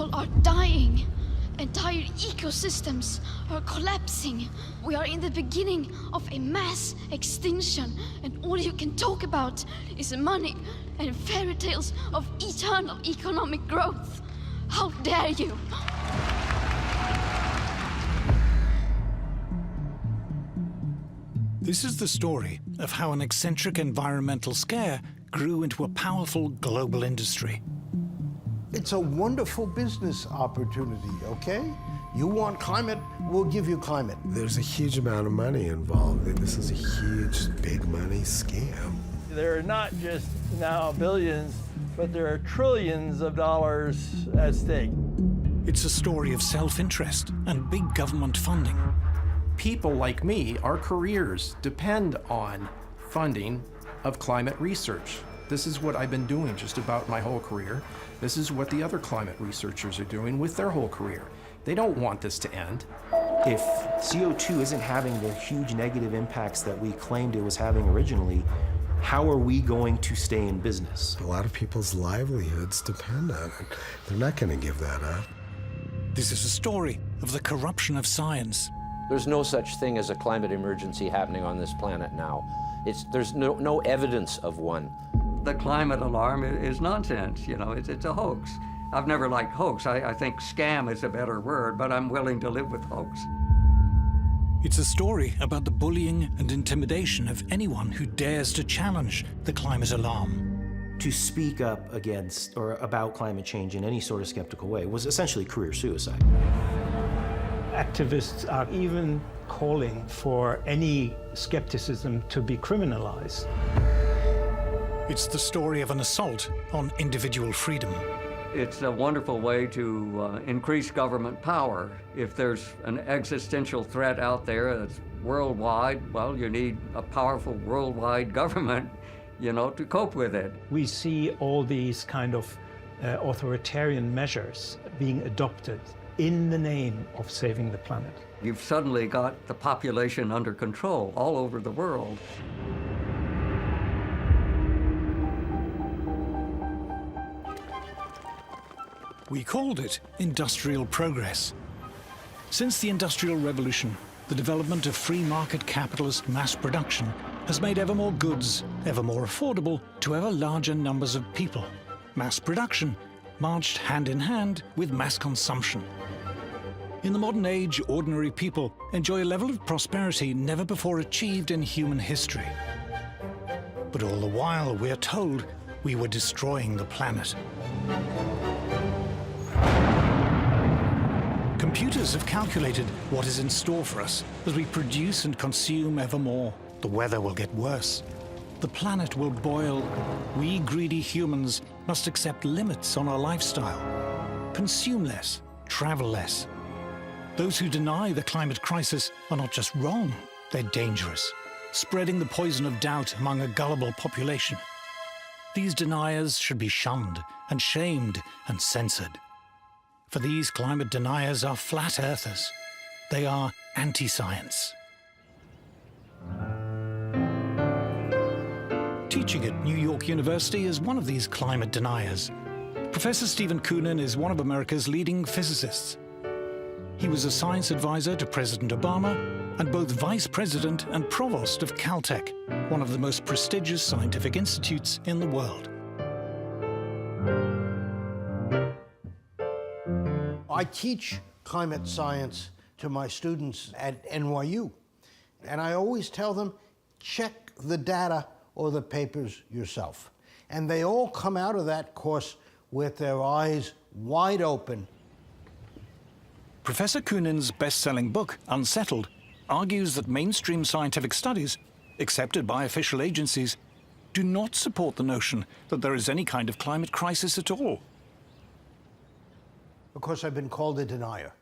People are dying. Entire ecosystems are collapsing. We are in the beginning of a mass extinction, and all you can talk about is money and fairy tales of eternal economic growth. How dare you? This is the story of how an eccentric environmental scare grew into a powerful global industry. It's a wonderful business opportunity, okay? You want climate, we'll give you climate. There's a huge amount of money involved, and this is a huge, big money scam. There are not just now billions, but there are trillions of dollars at stake. It's a story of self-interest and big government funding. People like me, our careers depend on funding of climate research. This is what I've been doing just about my whole career. This is what the other climate researchers are doing with their whole career. They don't want this to end. If CO2 isn't having the huge negative impacts that we claimed it was having originally, how are we going to stay in business? A lot of people's livelihoods depend on it. They're not going to give that up. This is a story of the corruption of science. There's no such thing as a climate emergency happening on this planet now. There's no evidence of one. The climate alarm is nonsense, you know, it's a hoax. I've never liked hoax. I think scam is a better word, but I'm willing to live with hoax. It's a story about the bullying and intimidation of anyone who dares to challenge the climate alarm. To speak up against or about climate change in any sort of skeptical way was essentially career suicide. Activists are even calling for any skepticism to be criminalized. It's the story of an assault on individual freedom. It's a wonderful way to increase government power. If there's an existential threat out there that's worldwide, well, you need a powerful worldwide government, you know, to cope with it. We see all these kind of authoritarian measures being adopted in the name of saving the planet. You've suddenly got the population under control all over the world. We called it industrial progress. Since the Industrial Revolution, the development of free market capitalist mass production has made ever more goods ever more affordable to ever larger numbers of people. Mass production marched hand in hand with mass consumption. In the modern age, ordinary people enjoy a level of prosperity never before achieved in human history. But all the while, we're told we were destroying the planet. Computers have calculated what is in store for us as we produce and consume ever more. The weather will get worse. The planet will boil. We greedy humans must accept limits on our lifestyle. Consume less, travel less. Those who deny the climate crisis are not just wrong, they're dangerous, spreading the poison of doubt among a gullible population. These deniers should be shunned and shamed and censored. For these climate deniers are flat earthers. They are anti-science. Teaching at New York University is one of these climate deniers. Professor Stephen Koonin is one of America's leading physicists. He was a science advisor to President Obama and both vice president and provost of Caltech, one of the most prestigious scientific institutes in the world. I teach climate science to my students at NYU, and I always tell them, check the data or the papers yourself. And they all come out of that course with their eyes wide open. Professor Koonin's best-selling book, Unsettled, argues that mainstream scientific studies, accepted by official agencies, do not support the notion that there is any kind of climate crisis at all. Of course, I've been called a denier.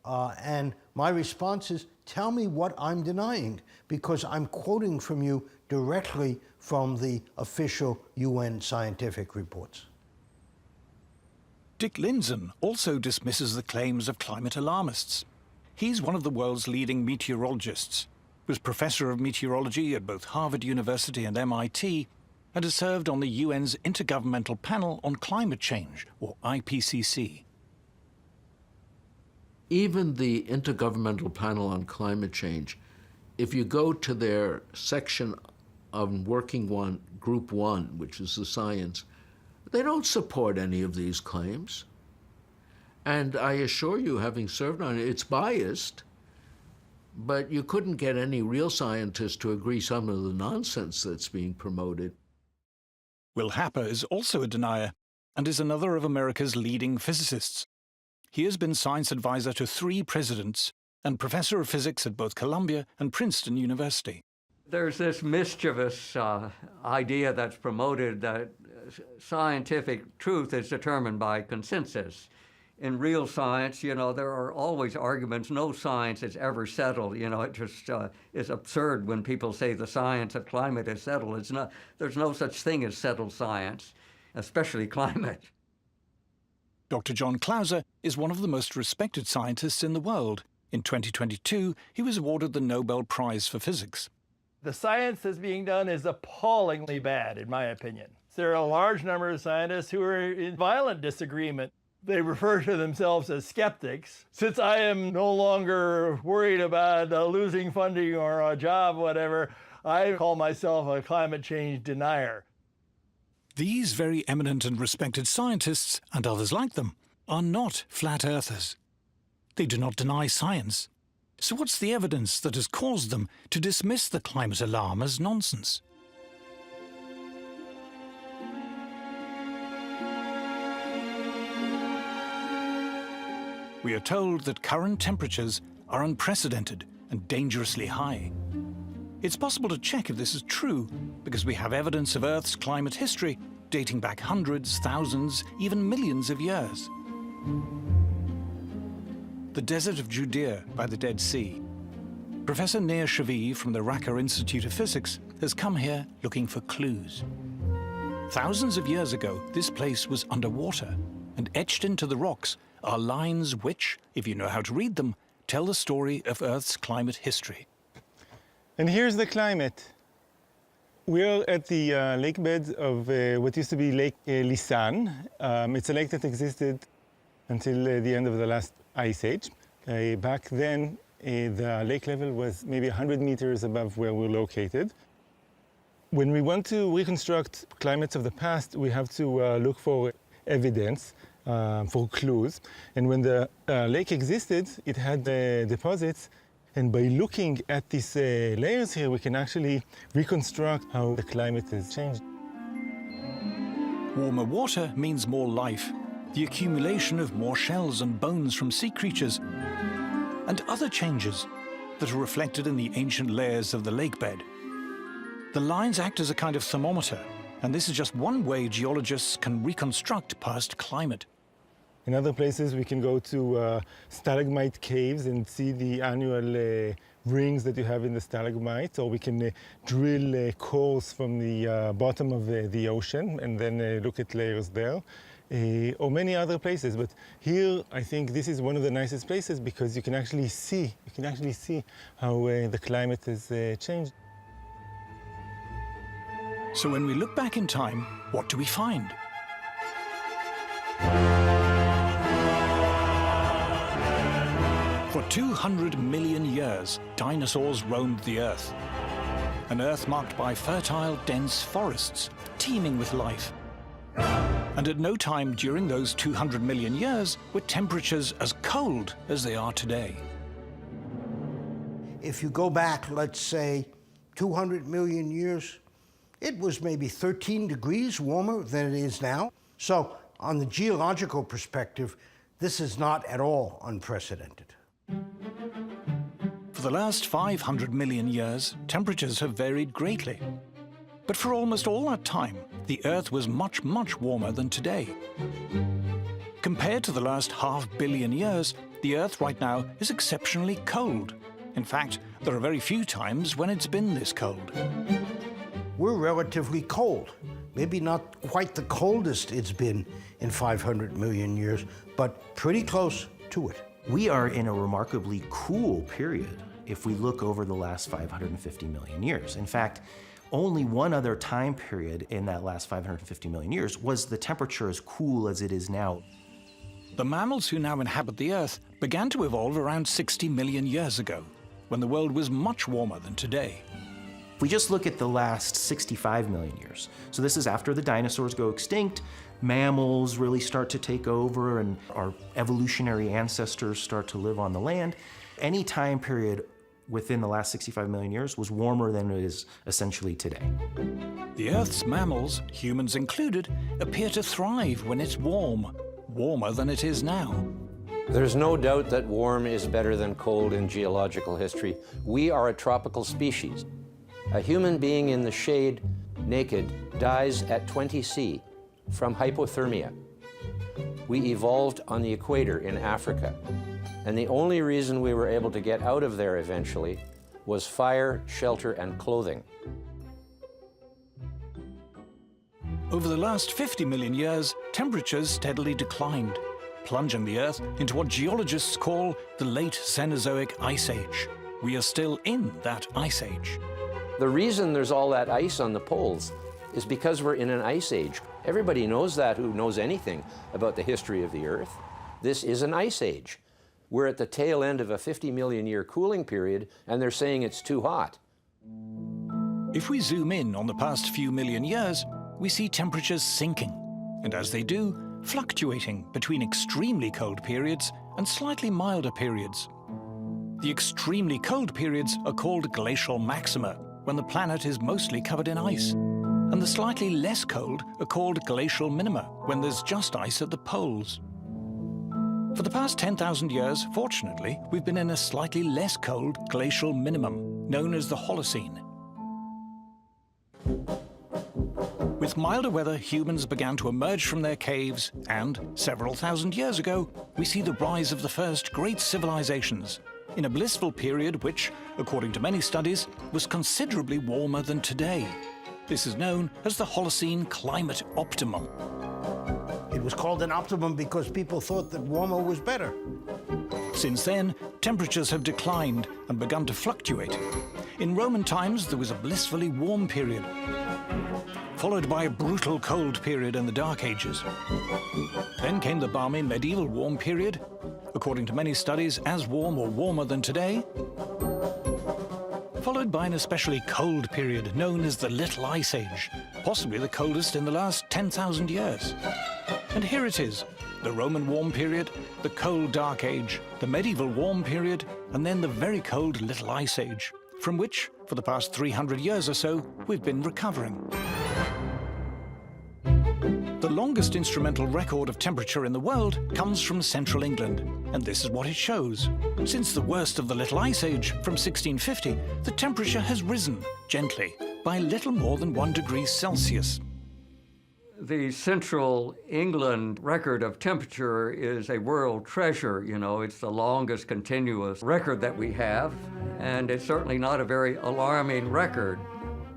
And my response is, tell me what I'm denying, because I'm quoting from you directly from the official UN scientific reports. Dick Lindzen also dismisses the claims of climate alarmists. He's one of the world's leading meteorologists, was professor of meteorology at both Harvard University and MIT, and has served on the UN's Intergovernmental Panel on Climate Change, or IPCC. Even the Intergovernmental Panel on Climate Change, if you go to their section of Working One, Group 1, which is the science, they don't support any of these claims. And I assure you, having served on it, it's biased, but you couldn't get any real scientists to agree some of the nonsense that's being promoted. Will Happer is also a denier and is another of America's leading physicists. He has been science advisor to 3 presidents and professor of physics at both Columbia and Princeton University. There's this mischievous idea that's promoted that scientific truth is determined by consensus. In real science, you know, there are always arguments. No science is ever settled. You know, it just is absurd when people say the science of climate is settled. It's not. There's no such thing as settled science, especially climate. Dr. John Clauser is one of the most respected scientists in the world. In 2022, he was awarded the Nobel Prize for Physics. The science that's being done is appallingly bad, in my opinion. There are a large number of scientists who are in violent disagreement. They refer to themselves as skeptics. Since I am no longer worried about losing funding or a job, whatever, I call myself a climate change denier. These very eminent and respected scientists, and others like them, are not flat earthers. They do not deny science. So what's the evidence that has caused them to dismiss the climate alarm as nonsense? We are told that current temperatures are unprecedented and dangerously high. It's possible to check if this is true because we have evidence of Earth's climate history dating back hundreds, thousands, even millions of years. The desert of Judea by the Dead Sea. Professor Nir Shavi from the Raqqa Institute of Physics has come here looking for clues. Thousands of years ago, this place was underwater, and etched into the rocks are lines which, if you know how to read them, tell the story of Earth's climate history. And here's the climate. We're at the lake bed of what used to be Lake Lisan. It's a lake that existed until the end of the last ice age. Back then, the lake level was maybe 100 meters above where we're located. When we want to reconstruct climates of the past, we have to look for evidence, for clues. And when the lake existed, it had deposits. And by looking at these layers here, we can actually reconstruct how the climate has changed. Warmer water means more life, the accumulation of more shells and bones from sea creatures, and other changes that are reflected in the ancient layers of the lake bed. The lines act as a kind of thermometer, and this is just one way geologists can reconstruct past climate. In other places, we can go to stalagmite caves and see the annual rings that you have in the stalagmites, or we can drill cores from the bottom of the ocean and then look at layers there, or many other places. But here, I think this is one of the nicest places because you can actually see how the climate has changed. So when we look back in time, what do we find? For 200 million years, dinosaurs roamed the Earth. An Earth marked by fertile, dense forests, teeming with life. And at no time during those 200 million years were temperatures as cold as they are today. If you go back, let's say, 200 million years, it was maybe 13 degrees warmer than it is now. So, on the geological perspective, this is not at all unprecedented. For the last 500 million years, temperatures have varied greatly. But for almost all that time, the Earth was much, much warmer than today. Compared to the last half billion years, the Earth right now is exceptionally cold. In fact, there are very few times when it's been this cold. We're relatively cold. Maybe not quite the coldest it's been in 500 million years, but pretty close to it. We are in a remarkably cool period if we look over the last 550 million years. In fact, only one other time period in that last 550 million years was the temperature as cool as it is now. The mammals who now inhabit the Earth began to evolve around 60 million years ago, when the world was much warmer than today. If we just look at the last 65 million years, so this is after the dinosaurs go extinct, mammals really start to take over, and our evolutionary ancestors start to live on the land. Any time period within the last 65 million years was warmer than it is essentially today. The Earth's mammals, humans included, appear to thrive when it's warm, warmer than it is now. There's no doubt that warm is better than cold in geological history. We are a tropical species. A human being in the shade, naked, dies at 20 C from hypothermia. We evolved on the equator in Africa, and the only reason we were able to get out of there eventually was fire, shelter, and clothing. Over the last 50 million years, temperatures steadily declined, plunging the Earth into what geologists call the late Cenozoic Ice Age. We are still in that ice age. The reason there's all that ice on the poles is because we're in an ice age. Everybody knows that who knows anything about the history of the Earth. This is an ice age. We're at the tail end of a 50 million year cooling period, and they're saying it's too hot. If we zoom in on the past few million years, we see temperatures sinking, and as they do, fluctuating between extremely cold periods and slightly milder periods. The extremely cold periods are called glacial maxima, when the planet is mostly covered in ice, and the slightly less cold are called glacial minima, when there's just ice at the poles. For the past 10,000 years, fortunately, we've been in a slightly less cold glacial minimum, known as the Holocene. With milder weather, humans began to emerge from their caves, and several thousand years ago, we see the rise of the first great civilizations, in a blissful period which, according to many studies, was considerably warmer than today. This is known as the Holocene climate optimum. It was called an optimum because people thought that warmer was better. Since then, temperatures have declined and begun to fluctuate. In Roman times, there was a blissfully warm period, followed by a brutal cold period in the Dark Ages. Then came the balmy medieval warm period, according to many studies, as warm or warmer than today, followed by an especially cold period known as the Little Ice Age, possibly the coldest in the last 10,000 years. And here it is, the Roman warm period, the cold Dark Age, the medieval warm period, and then the very cold Little Ice Age, from which, for the past 300 years or so, we've been recovering. The longest instrumental record of temperature in the world comes from central England, and this is what it shows. Since the worst of the Little Ice Age, from 1650, the temperature has risen, gently, by little more than 1 degree Celsius. The central England record of temperature is a world treasure. You know, it's the longest continuous record that we have, and it's certainly not a very alarming record.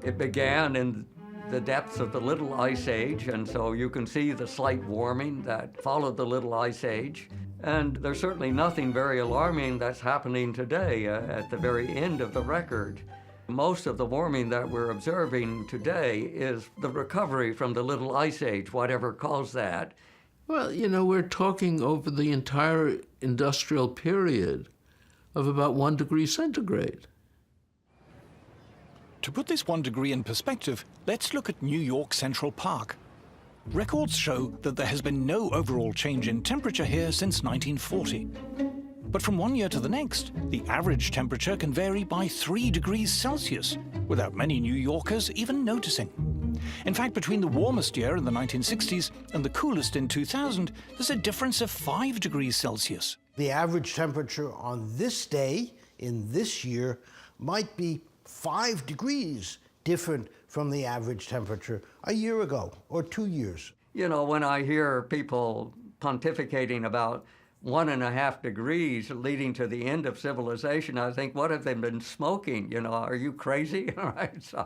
It began in the depths of the Little Ice Age, and so you can see the slight warming that followed the Little Ice Age. And there's certainly nothing very alarming that's happening today at the very end of the record. Most of the warming that we're observing today is the recovery from the Little Ice Age, whatever caused that. Well, you know, we're talking over the entire industrial period of about 1 degree centigrade. To put this 1 degree in perspective, let's look at New York Central Park. Records show that there has been no overall change in temperature here since 1940. But from one year to the next, the average temperature can vary by 3 degrees Celsius, without many New Yorkers even noticing. In fact, between the warmest year in the 1960s and the coolest in 2000, there's a difference of 5 degrees Celsius. The average temperature on this day in this year might be 5 degrees different from the average temperature a year ago or 2 years. You know, when I hear people pontificating about 1.5 degrees leading to the end of civilization, I think, what have they been smoking? You know, are you crazy? All right, so.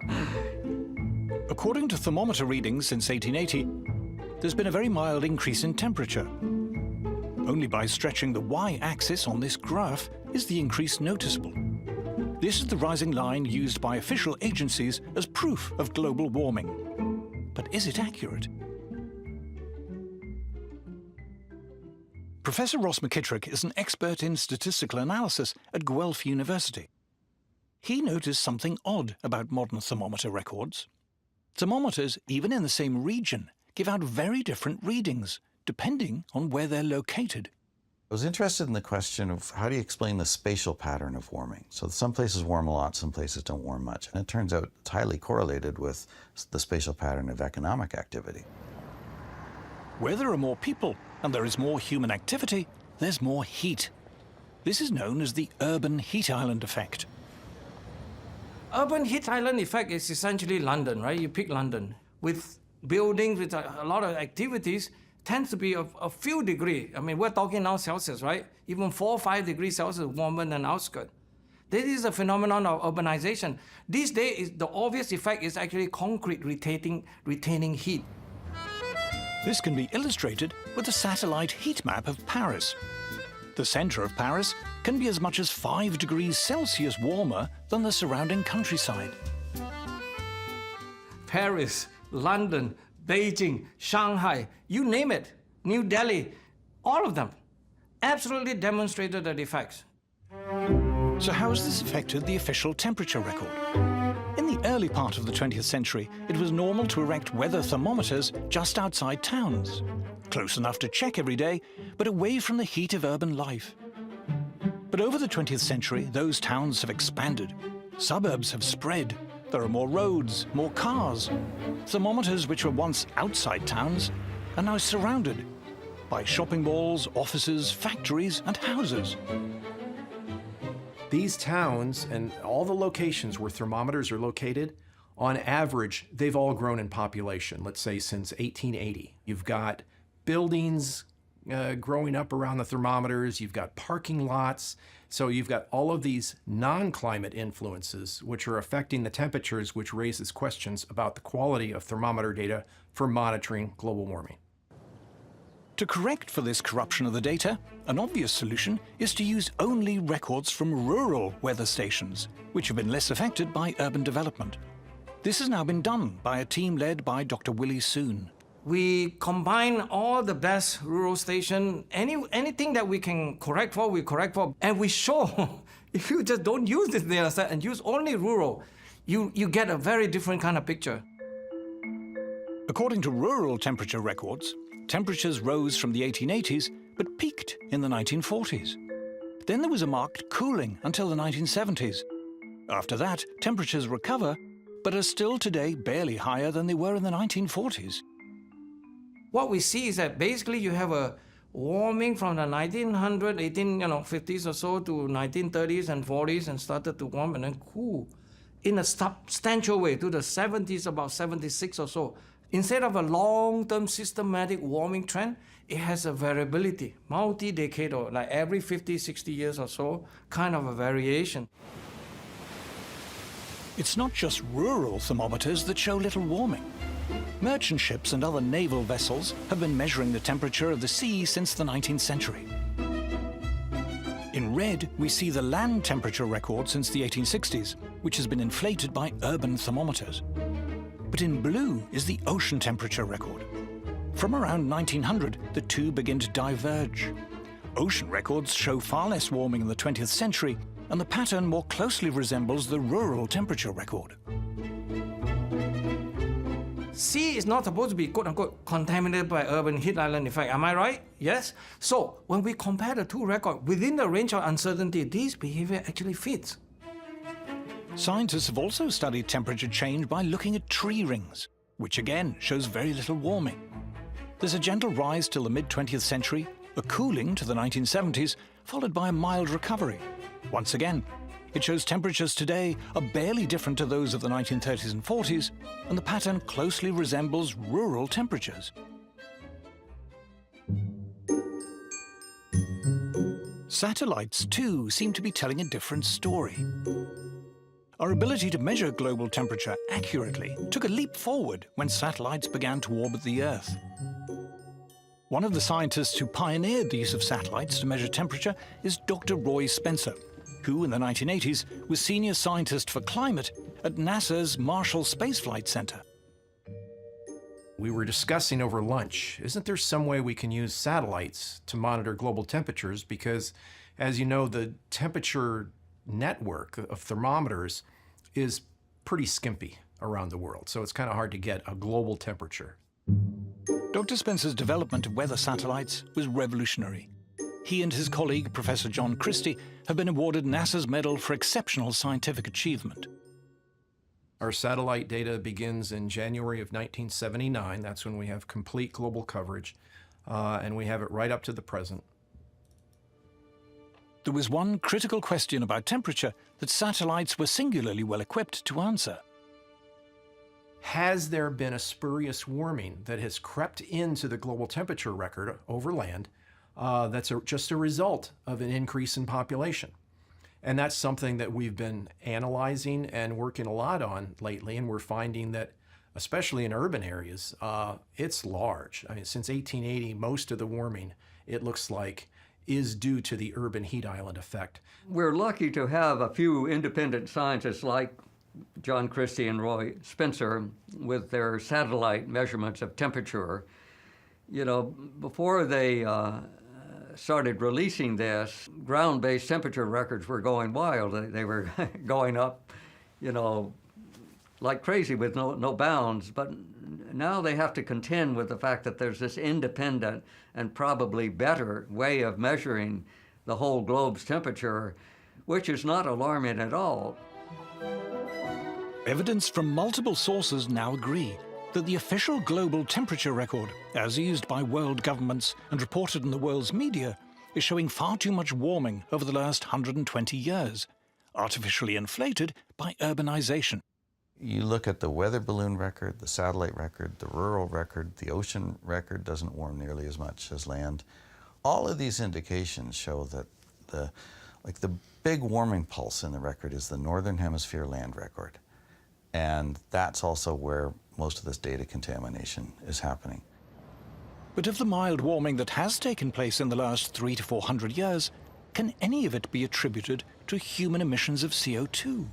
According to thermometer readings since 1880, there's been a very mild increase in temperature. Only by stretching the y-axis on this graph is the increase noticeable. This is the rising line used by official agencies as proof of global warming. But is it accurate? Professor Ross McKittrick is an expert in statistical analysis at Guelph University. He noticed something odd about modern thermometer records. Thermometers, even in the same region, give out very different readings, depending on where they're located. I was interested in the question of how do you explain the spatial pattern of warming? So some places warm a lot, some places don't warm much. And it turns out it's highly correlated with the spatial pattern of economic activity. Where there are more people and there is more human activity, there's more heat. This is known as the urban heat island effect. Urban heat island effect is essentially London, right? You pick London. With buildings, with a lot of activities, tends to be a few degrees. I mean, we're talking now Celsius, right? Even 4 or 5 degrees Celsius warmer than outskirts. This is a phenomenon of urbanization. These days, the obvious effect is actually concrete retaining heat. This can be illustrated with a satellite heat map of Paris. The center of Paris can be as much as 5 degrees Celsius warmer than the surrounding countryside. Paris, London, Beijing, Shanghai, you name it, New Delhi, all of them absolutely demonstrated the effects. So how has this affected the official temperature record? In the early part of the 20th century, it was normal to erect weather thermometers just outside towns, close enough to check every day, but away from the heat of urban life. But over the 20th century, those towns have expanded. Suburbs have spread. There are more roads, more cars. Thermometers which were once outside towns are now surrounded by shopping malls, offices, factories, and houses. These towns and all the locations where thermometers are located, on average, they've all grown in population, let's say since 1880. You've got buildings growing up around the thermometers, you've got parking lots, so you've got all of these non-climate influences which are affecting the temperatures, which raises questions about the quality of thermometer data for monitoring global warming. To correct for this corruption of the data, an obvious solution is to use only records from rural weather stations, which have been less affected by urban development. This has now been done by a team led by Dr. Willie Soon. We combine all the best rural stations, anything that we can correct for, we correct for, and we show if you just don't use this data set and use only rural, you get a very different kind of picture. According to rural temperature records, temperatures rose from the 1880s but peaked in the 1940s. Then there was a marked cooling until the 1970s. After that, temperatures recover, but are still today barely higher than they were in the 1940s. What we see is that basically you have a warming from the 50s or so to 1930s and 40s and started to warm and then cool in a substantial way to the 70s, about 76 or so. Instead of a long-term systematic warming trend, it has a variability, multi-decadal, like every 50, 60 years or so, kind of a variation. It's not just rural thermometers that show little warming. Merchant ships and other naval vessels have been measuring the temperature of the sea since the 19th century. In red, we see the land temperature record since the 1860s, which has been inflated by urban thermometers. But in blue is the ocean temperature record. From around 1900, the two begin to diverge. Ocean records show far less warming in the 20th century, and the pattern more closely resembles the rural temperature record. Sea is not supposed to be, quote-unquote, contaminated by urban heat island effect. Am I right? Yes? So when we compare the two records, within the range of uncertainty, this behavior actually fits. Scientists have also studied temperature change by looking at tree rings, which again shows very little warming. There's a gentle rise till the mid-20th century, a cooling to the 1970s, followed by a mild recovery. Once again, it shows temperatures today are barely different to those of the 1930s and 40s, and the pattern closely resembles rural temperatures. Satellites, too, seem to be telling a different story. Our ability to measure global temperature accurately took a leap forward when satellites began to orbit the Earth. One of the scientists who pioneered the use of satellites to measure temperature is Dr. Roy Spencer, who in the 1980s was senior scientist for climate at NASA's Marshall Space Flight Center. We were discussing over lunch, isn't there some way we can use satellites to monitor global temperatures? Because, as you know, the temperature network of thermometers is pretty skimpy around the world, so it's kind of hard to get a global temperature. Dr. Spencer's development of weather satellites was revolutionary. He and his colleague, Professor John Christie, have been awarded NASA's Medal for Exceptional Scientific Achievement. Our satellite data begins in January of 1979. That's when we have complete global coverage, and we have it right up to the present. There was one critical question about temperature that satellites were singularly well equipped to answer. Has there been a spurious warming that has crept into the global temperature record over land that's just a result of an increase in population? And that's something that we've been analyzing and working a lot on lately, and we're finding that, especially in urban areas, it's large. I mean, since 1880, most of the warming, it looks like, is due to the urban heat island effect. We're lucky to have a few independent scientists like John Christie and Roy Spencer with their satellite measurements of temperature. You know, before they started releasing this, ground-based temperature records were going wild. They were going up, you know, like crazy with no bounds. But now they have to contend with the fact that there's this independent and probably better way of measuring the whole globe's temperature, which is not alarming at all. Evidence from multiple sources now agree that the official global temperature record, as used by world governments and reported in the world's media, is showing far too much warming over the last 120 years, artificially inflated by urbanization. You look at the weather balloon record, the satellite record, the rural record, the ocean record doesn't warm nearly as much as land. All of these indications show that the big warming pulse in the record is the Northern Hemisphere land record. And that's also where most of this data contamination is happening. But of the mild warming that has taken place in the last 300 to 400 years, can any of it be attributed to human emissions of CO2?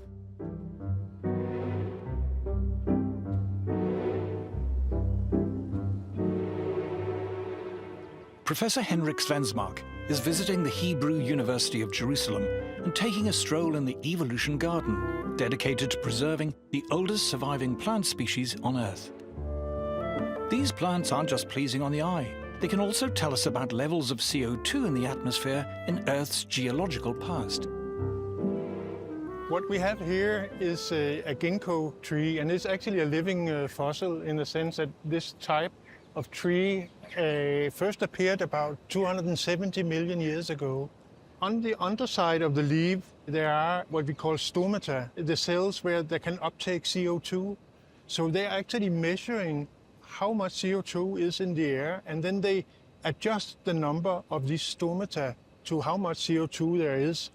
Professor Henrik Svensmark is visiting the Hebrew University of Jerusalem and taking a stroll in the Evolution Garden, dedicated to preserving the oldest surviving plant species on Earth. These plants aren't just pleasing on the eye. They can also tell us about levels of CO2 in the atmosphere in Earth's geological past. What we have here is a ginkgo tree, and it's actually a living fossil in the sense that this type of tree first appeared about 270 million years ago. On the underside of the leaf, there are what we call stomata, the cells where they can uptake CO2. So they're actually measuring how much CO2 is in the air, and then they adjust the number of these stomata to how much CO2 there is.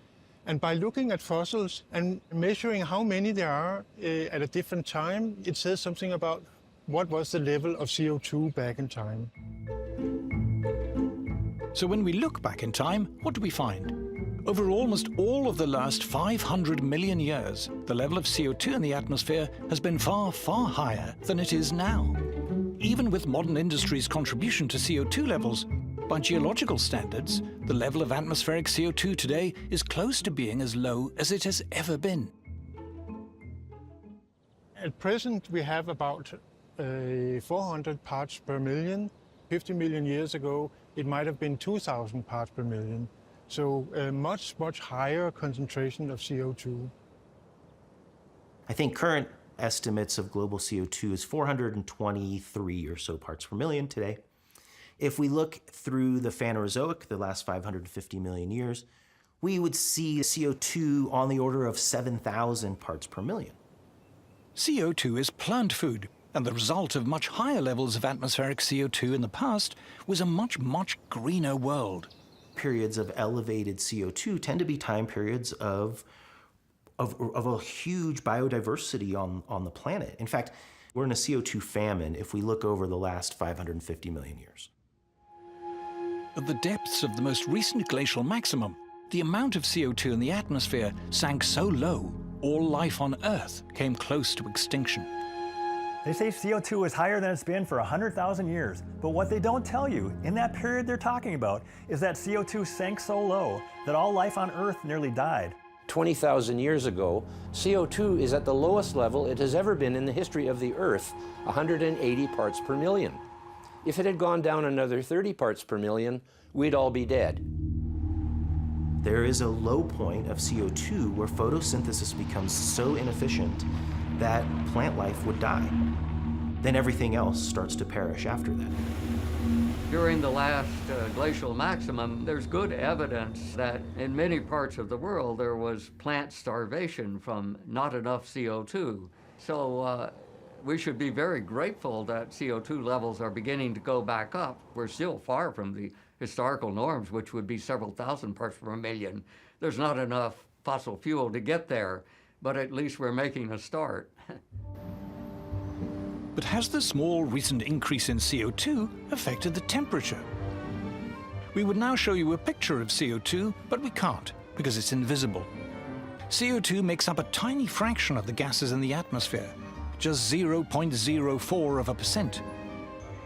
And by looking at fossils and measuring how many there are at a different time, it says something about what was the level of CO2 back in time. So when we look back in time, what do we find? Over almost all of the last 500 million years, the level of CO2 in the atmosphere has been far, far higher than it is now. Even with modern industry's contribution to CO2 levels, by geological standards, the level of atmospheric CO2 today is close to being as low as it has ever been. At present, we have about 400 parts per million. 50 million years ago, it might have been 2,000 parts per million. So a much, much higher concentration of CO2. I think current estimates of global CO2 is 423 or so parts per million today. If we look through the Phanerozoic, the last 550 million years, we would see CO2 on the order of 7,000 parts per million. CO2 is plant food, and the result of much higher levels of atmospheric CO2 in the past was a much, much greener world. Periods of elevated CO2 tend to be time periods of a huge biodiversity on the planet. In fact, we're in a CO2 famine if we look over the last 550 million years. At the depths of the most recent glacial maximum, the amount of CO2 in the atmosphere sank so low, all life on Earth came close to extinction. They say CO2 is higher than it's been for 100,000 years, but what they don't tell you in that period they're talking about is that CO2 sank so low that all life on Earth nearly died. 20,000 years ago, CO2 is at the lowest level it has ever been in the history of the Earth, 180 parts per million. If it had gone down another 30 parts per million, we'd all be dead. There is a low point of CO2 where photosynthesis becomes so inefficient that plant life would die. Then everything else starts to perish after that. During the last glacial maximum, there's good evidence that in many parts of the world there was plant starvation from not enough CO2. So we should be very grateful that CO2 levels are beginning to go back up. We're still far from the historical norms, which would be several thousand parts per million. There's not enough fossil fuel to get there, but at least we're making a start. But has the small recent increase in CO2 affected the temperature? We would now show you a picture of CO2, but we can't, because it's invisible. CO2 makes up a tiny fraction of the gases in the atmosphere, just 0.04%.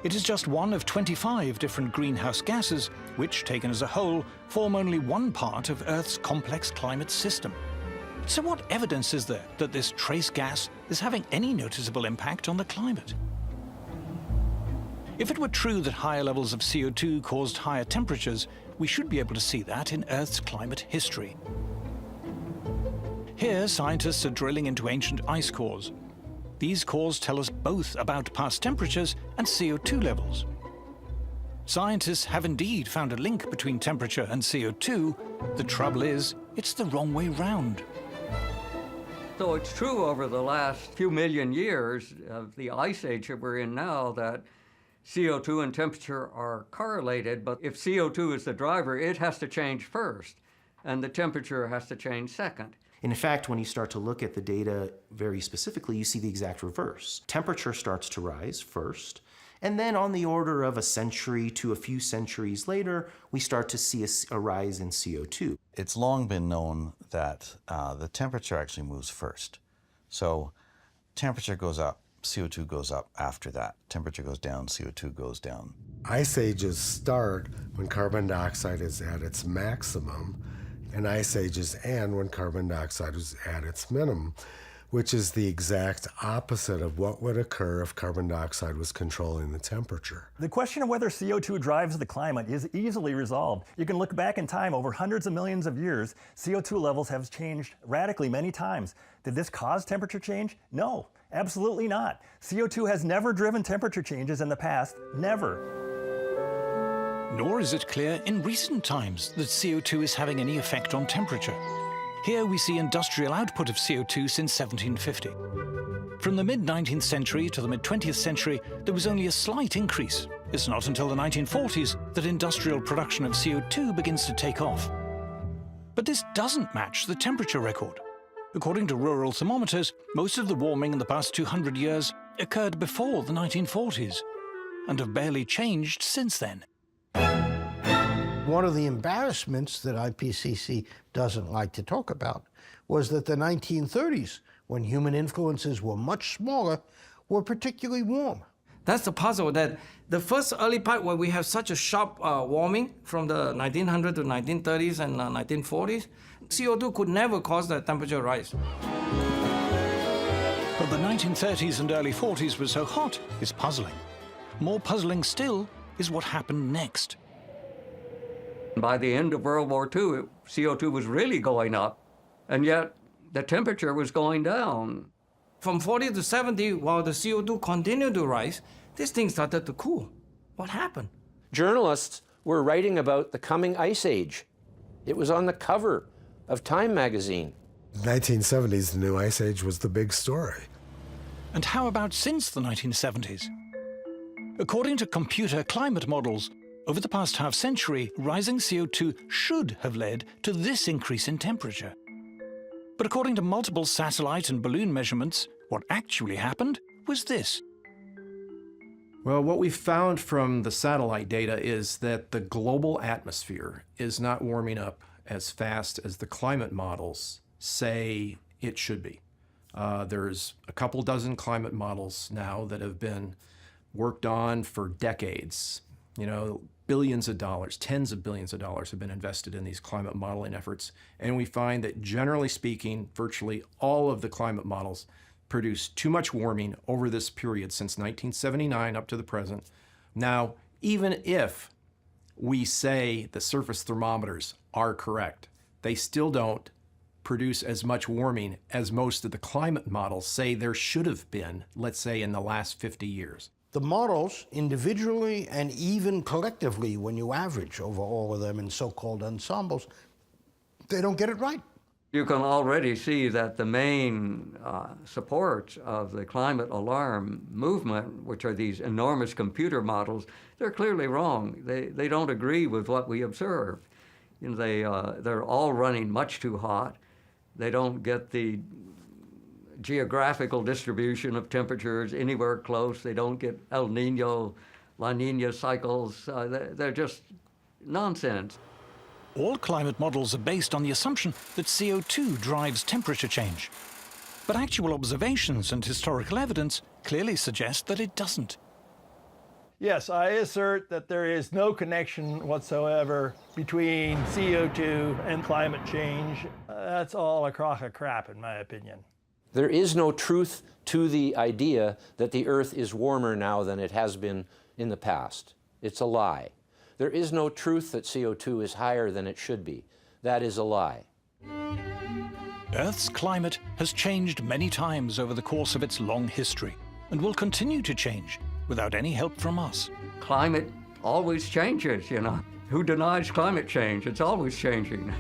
It is just one of 25 different greenhouse gases, which, taken as a whole, form only one part of Earth's complex climate system. So what evidence is there that this trace gas is having any noticeable impact on the climate? If it were true that higher levels of CO2 caused higher temperatures, we should be able to see that in Earth's climate history. Here, scientists are drilling into ancient ice cores. These cores tell us both about past temperatures and CO2 levels. Scientists have indeed found a link between temperature and CO2. The trouble is, it's the wrong way round. So it's true over the last few million years of the ice age that we're in now that CO2 and temperature are correlated, but if CO2 is the driver, it has to change first, and the temperature has to change second. In fact, when you start to look at the data very specifically, you see the exact reverse. Temperature starts to rise first, and then on the order of a century to a few centuries later, we start to see a rise in CO2. It's long been known that the temperature actually moves first. So temperature goes up, CO2 goes up after that. Temperature goes down, CO2 goes down. Ice ages start when carbon dioxide is at its maximum, and ice ages end when carbon dioxide is at its minimum, which is the exact opposite of what would occur if carbon dioxide was controlling the temperature. The question of whether CO2 drives the climate is easily resolved. You can look back in time over hundreds of millions of years. CO2 levels have changed radically many times. Did this cause temperature change? No, absolutely not. CO2 has never driven temperature changes in the past, never. Nor is it clear in recent times that CO2 is having any effect on temperature. Here we see industrial output of CO2 since 1750. From the mid-19th century to the mid-20th century, there was only a slight increase. It's not until the 1940s that industrial production of CO2 begins to take off. But this doesn't match the temperature record. According to rural thermometers, most of the warming in the past 200 years occurred before the 1940s, and have barely changed since then. One of the embarrassments that IPCC doesn't like to talk about was that the 1930s, when human influences were much smaller, were particularly warm. That's the puzzle, that the first early part where we have such a sharp warming from the 1900s to 1930s and 1940s, CO2 could never cause the temperature rise. But the 1930s and early 40s were so hot is puzzling. More puzzling still is what happened next. By the end of World War II, CO2 was really going up, and yet the temperature was going down. From 40 to 70, while the CO2 continued to rise, this thing started to cool. What happened? Journalists were writing about the coming ice age. It was on the cover of Time magazine. 1970s, the new ice age was the big story. And how about since the 1970s? According to computer climate models, over the past half-century, rising CO2 should have led to this increase in temperature. But according to multiple satellite and balloon measurements, what actually happened was this. Well, what we've found from the satellite data is that the global atmosphere is not warming up as fast as the climate models say it should be. There's a couple dozen climate models now that have been worked on for decades. You know, billions of dollars, tens of billions of dollars have been invested in these climate modeling efforts. And we find that generally speaking, virtually all of the climate models produce too much warming over this period since 1979 up to the present. Now, even if we say the surface thermometers are correct, they still don't produce as much warming as most of the climate models say there should have been, let's say, in the last 50 years. The models, individually and even collectively, when you average over all of them in so-called ensembles, they don't get it right. You can already see that the main supports of the climate alarm movement, which are these enormous computer models, they're clearly wrong. They don't agree with what we observe. You know, they're all running much too hot. They don't get the geographical distribution of temperatures anywhere close. They don't get El Nino, La Nina cycles. They're just nonsense. All climate models are based on the assumption that CO2 drives temperature change. But actual observations and historical evidence clearly suggest that it doesn't. Yes, I assert that there is no connection whatsoever between CO2 and climate change. That's all a crock of crap, in my opinion. There is no truth to the idea that the Earth is warmer now than it has been in the past. It's a lie. There is no truth that CO2 is higher than it should be. That is a lie. Earth's climate has changed many times over the course of its long history and will continue to change without any help from us. Climate always changes, you know. Who denies climate change? It's always changing.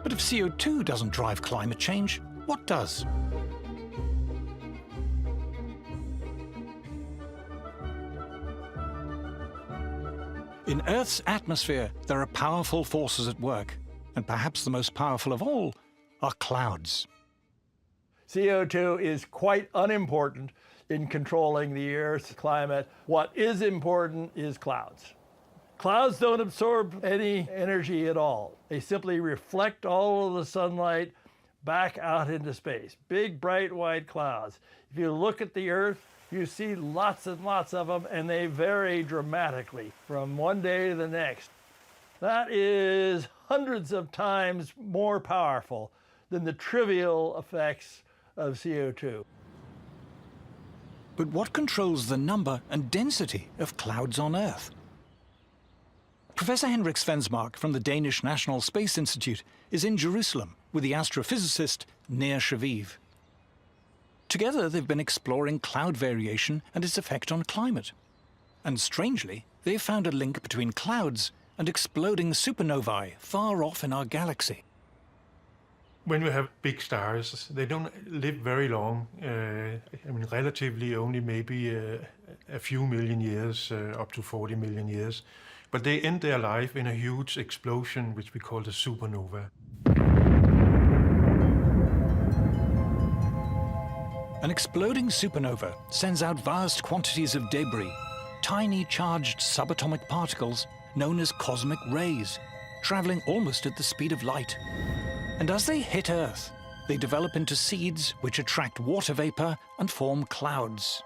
But if CO2 doesn't drive climate change, what does? In Earth's atmosphere, there are powerful forces at work, and perhaps the most powerful of all are clouds. CO2 is quite unimportant in controlling the Earth's climate. What is important is clouds. Clouds don't absorb any energy at all. They simply reflect all of the sunlight back out into space. Big, bright, white clouds. If you look at the Earth, you see lots and lots of them, and they vary dramatically from one day to the next. That is hundreds of times more powerful than the trivial effects of CO2. But what controls the number and density of clouds on Earth? Professor Henrik Svensmark from the Danish National Space Institute is in Jerusalem with the astrophysicist Nir Shaviv. Together, they've been exploring cloud variation and its effect on climate. And strangely, they've found a link between clouds and exploding supernovae far off in our galaxy. When you have big stars, they don't live very long. Relatively only maybe a few million years, up to 40 million years. But they end their life in a huge explosion, which we call the supernova. An exploding supernova sends out vast quantities of debris, tiny charged subatomic particles known as cosmic rays, traveling almost at the speed of light. And as they hit Earth, they develop into seeds which attract water vapor and form clouds.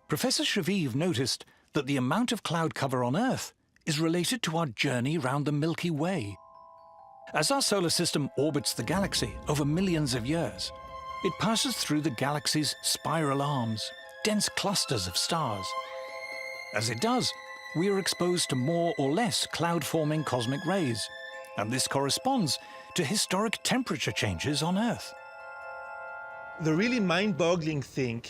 Professor Shaviv noticed that the amount of cloud cover on Earth is related to our journey round the Milky Way. As our solar system orbits the galaxy over millions of years, it passes through the galaxy's spiral arms, dense clusters of stars. As it does, we are exposed to more or less cloud-forming cosmic rays, and this corresponds to historic temperature changes on Earth. The really mind-boggling thing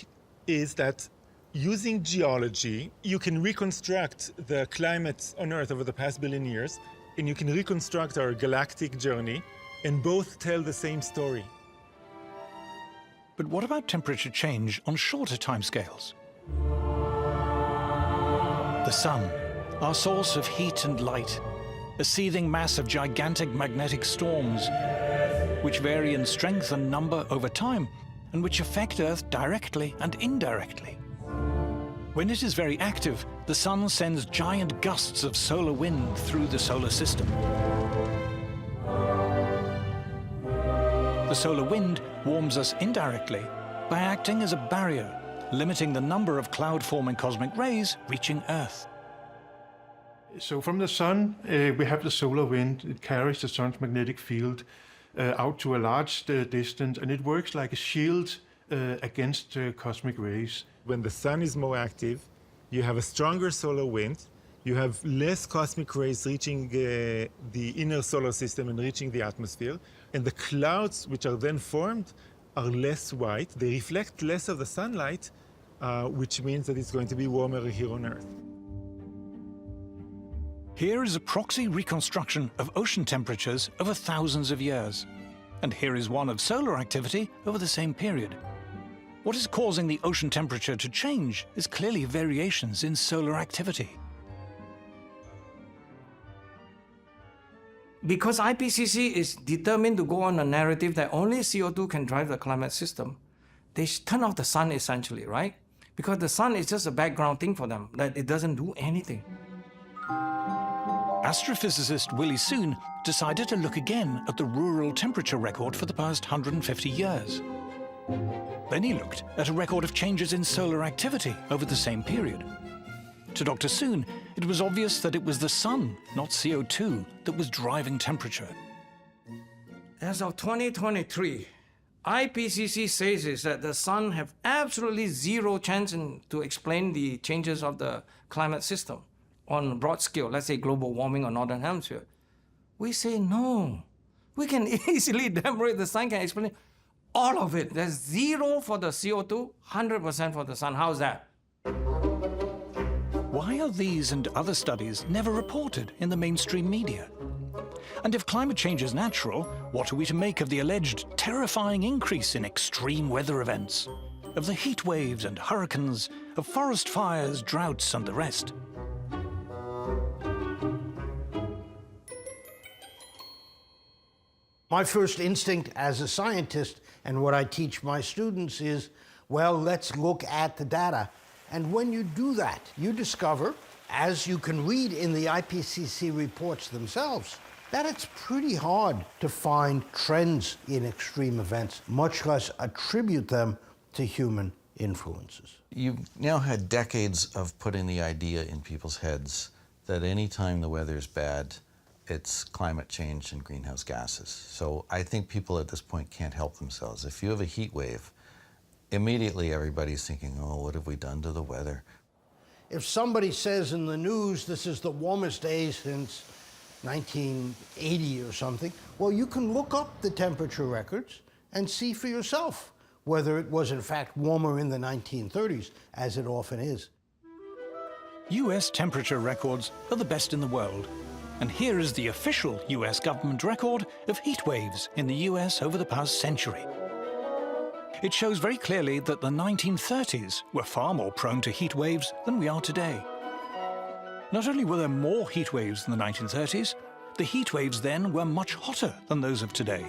is that using geology, you can reconstruct the climate on Earth over the past billion years, and you can reconstruct our galactic journey, and both tell the same story. But what about temperature change on shorter timescales? The sun, our source of heat and light, a seething mass of gigantic magnetic storms, which vary in strength and number over time, and which affect Earth directly and indirectly. When it is very active, the sun sends giant gusts of solar wind through the solar system. The solar wind warms us indirectly by acting as a barrier, limiting the number of cloud-forming cosmic rays reaching Earth. So from the sun, we have the solar wind. It carries the sun's magnetic field out to a large distance, and it works like a shield against cosmic rays. When the sun is more active, you have a stronger solar wind, you have less cosmic rays reaching the inner solar system and reaching the atmosphere, and the clouds which are then formed are less white. They reflect less of the sunlight, which means that it's going to be warmer here on Earth. Here is a proxy reconstruction of ocean temperatures over thousands of years. And here is one of solar activity over the same period. What is causing the ocean temperature to change is clearly variations in solar activity. Because IPCC is determined to go on a narrative that only CO2 can drive the climate system, they turn off the sun essentially, right? Because the sun is just a background thing for them, that it doesn't do anything. Astrophysicist Willie Soon decided to look again at the rural temperature record for the past 150 years. Then he looked at a record of changes in solar activity over the same period. To Dr. Soon, it was obvious that it was the sun, not CO2, that was driving temperature. As of 2023, IPCC says is that the sun have absolutely zero chance to explain the changes of the climate system on a broad scale, let's say global warming or northern hemisphere. We say no. We can easily demonstrate the sun can explain all of it. There's zero for the CO2, 100% for the sun. How's that? Why are these and other studies never reported in the mainstream media? And if climate change is natural, what are we to make of the alleged terrifying increase in extreme weather events? Of the heat waves and hurricanes, of forest fires, droughts, and the rest? My first instinct as a scientist, and what I teach my students, is, well, let's look at the data. And when you do that, you discover, as you can read in the IPCC reports themselves, that it's pretty hard to find trends in extreme events, much less attribute them to human influences. You've now had decades of putting the idea in people's heads that any time the weather is bad, it's climate change and greenhouse gases. So I think people at this point can't help themselves. If you have a heat wave, immediately everybody's thinking, oh, what have we done to the weather? If somebody says in the news this is the warmest day since 1980 or something, well, you can look up the temperature records and see for yourself whether it was in fact warmer in the 1930s, as it often is. US temperature records are the best in the world. And here is the official US government record of heat waves in the US over the past century. It shows very clearly that the 1930s were far more prone to heat waves than we are today. Not only were there more heat waves in the 1930s, the heat waves then were much hotter than those of today.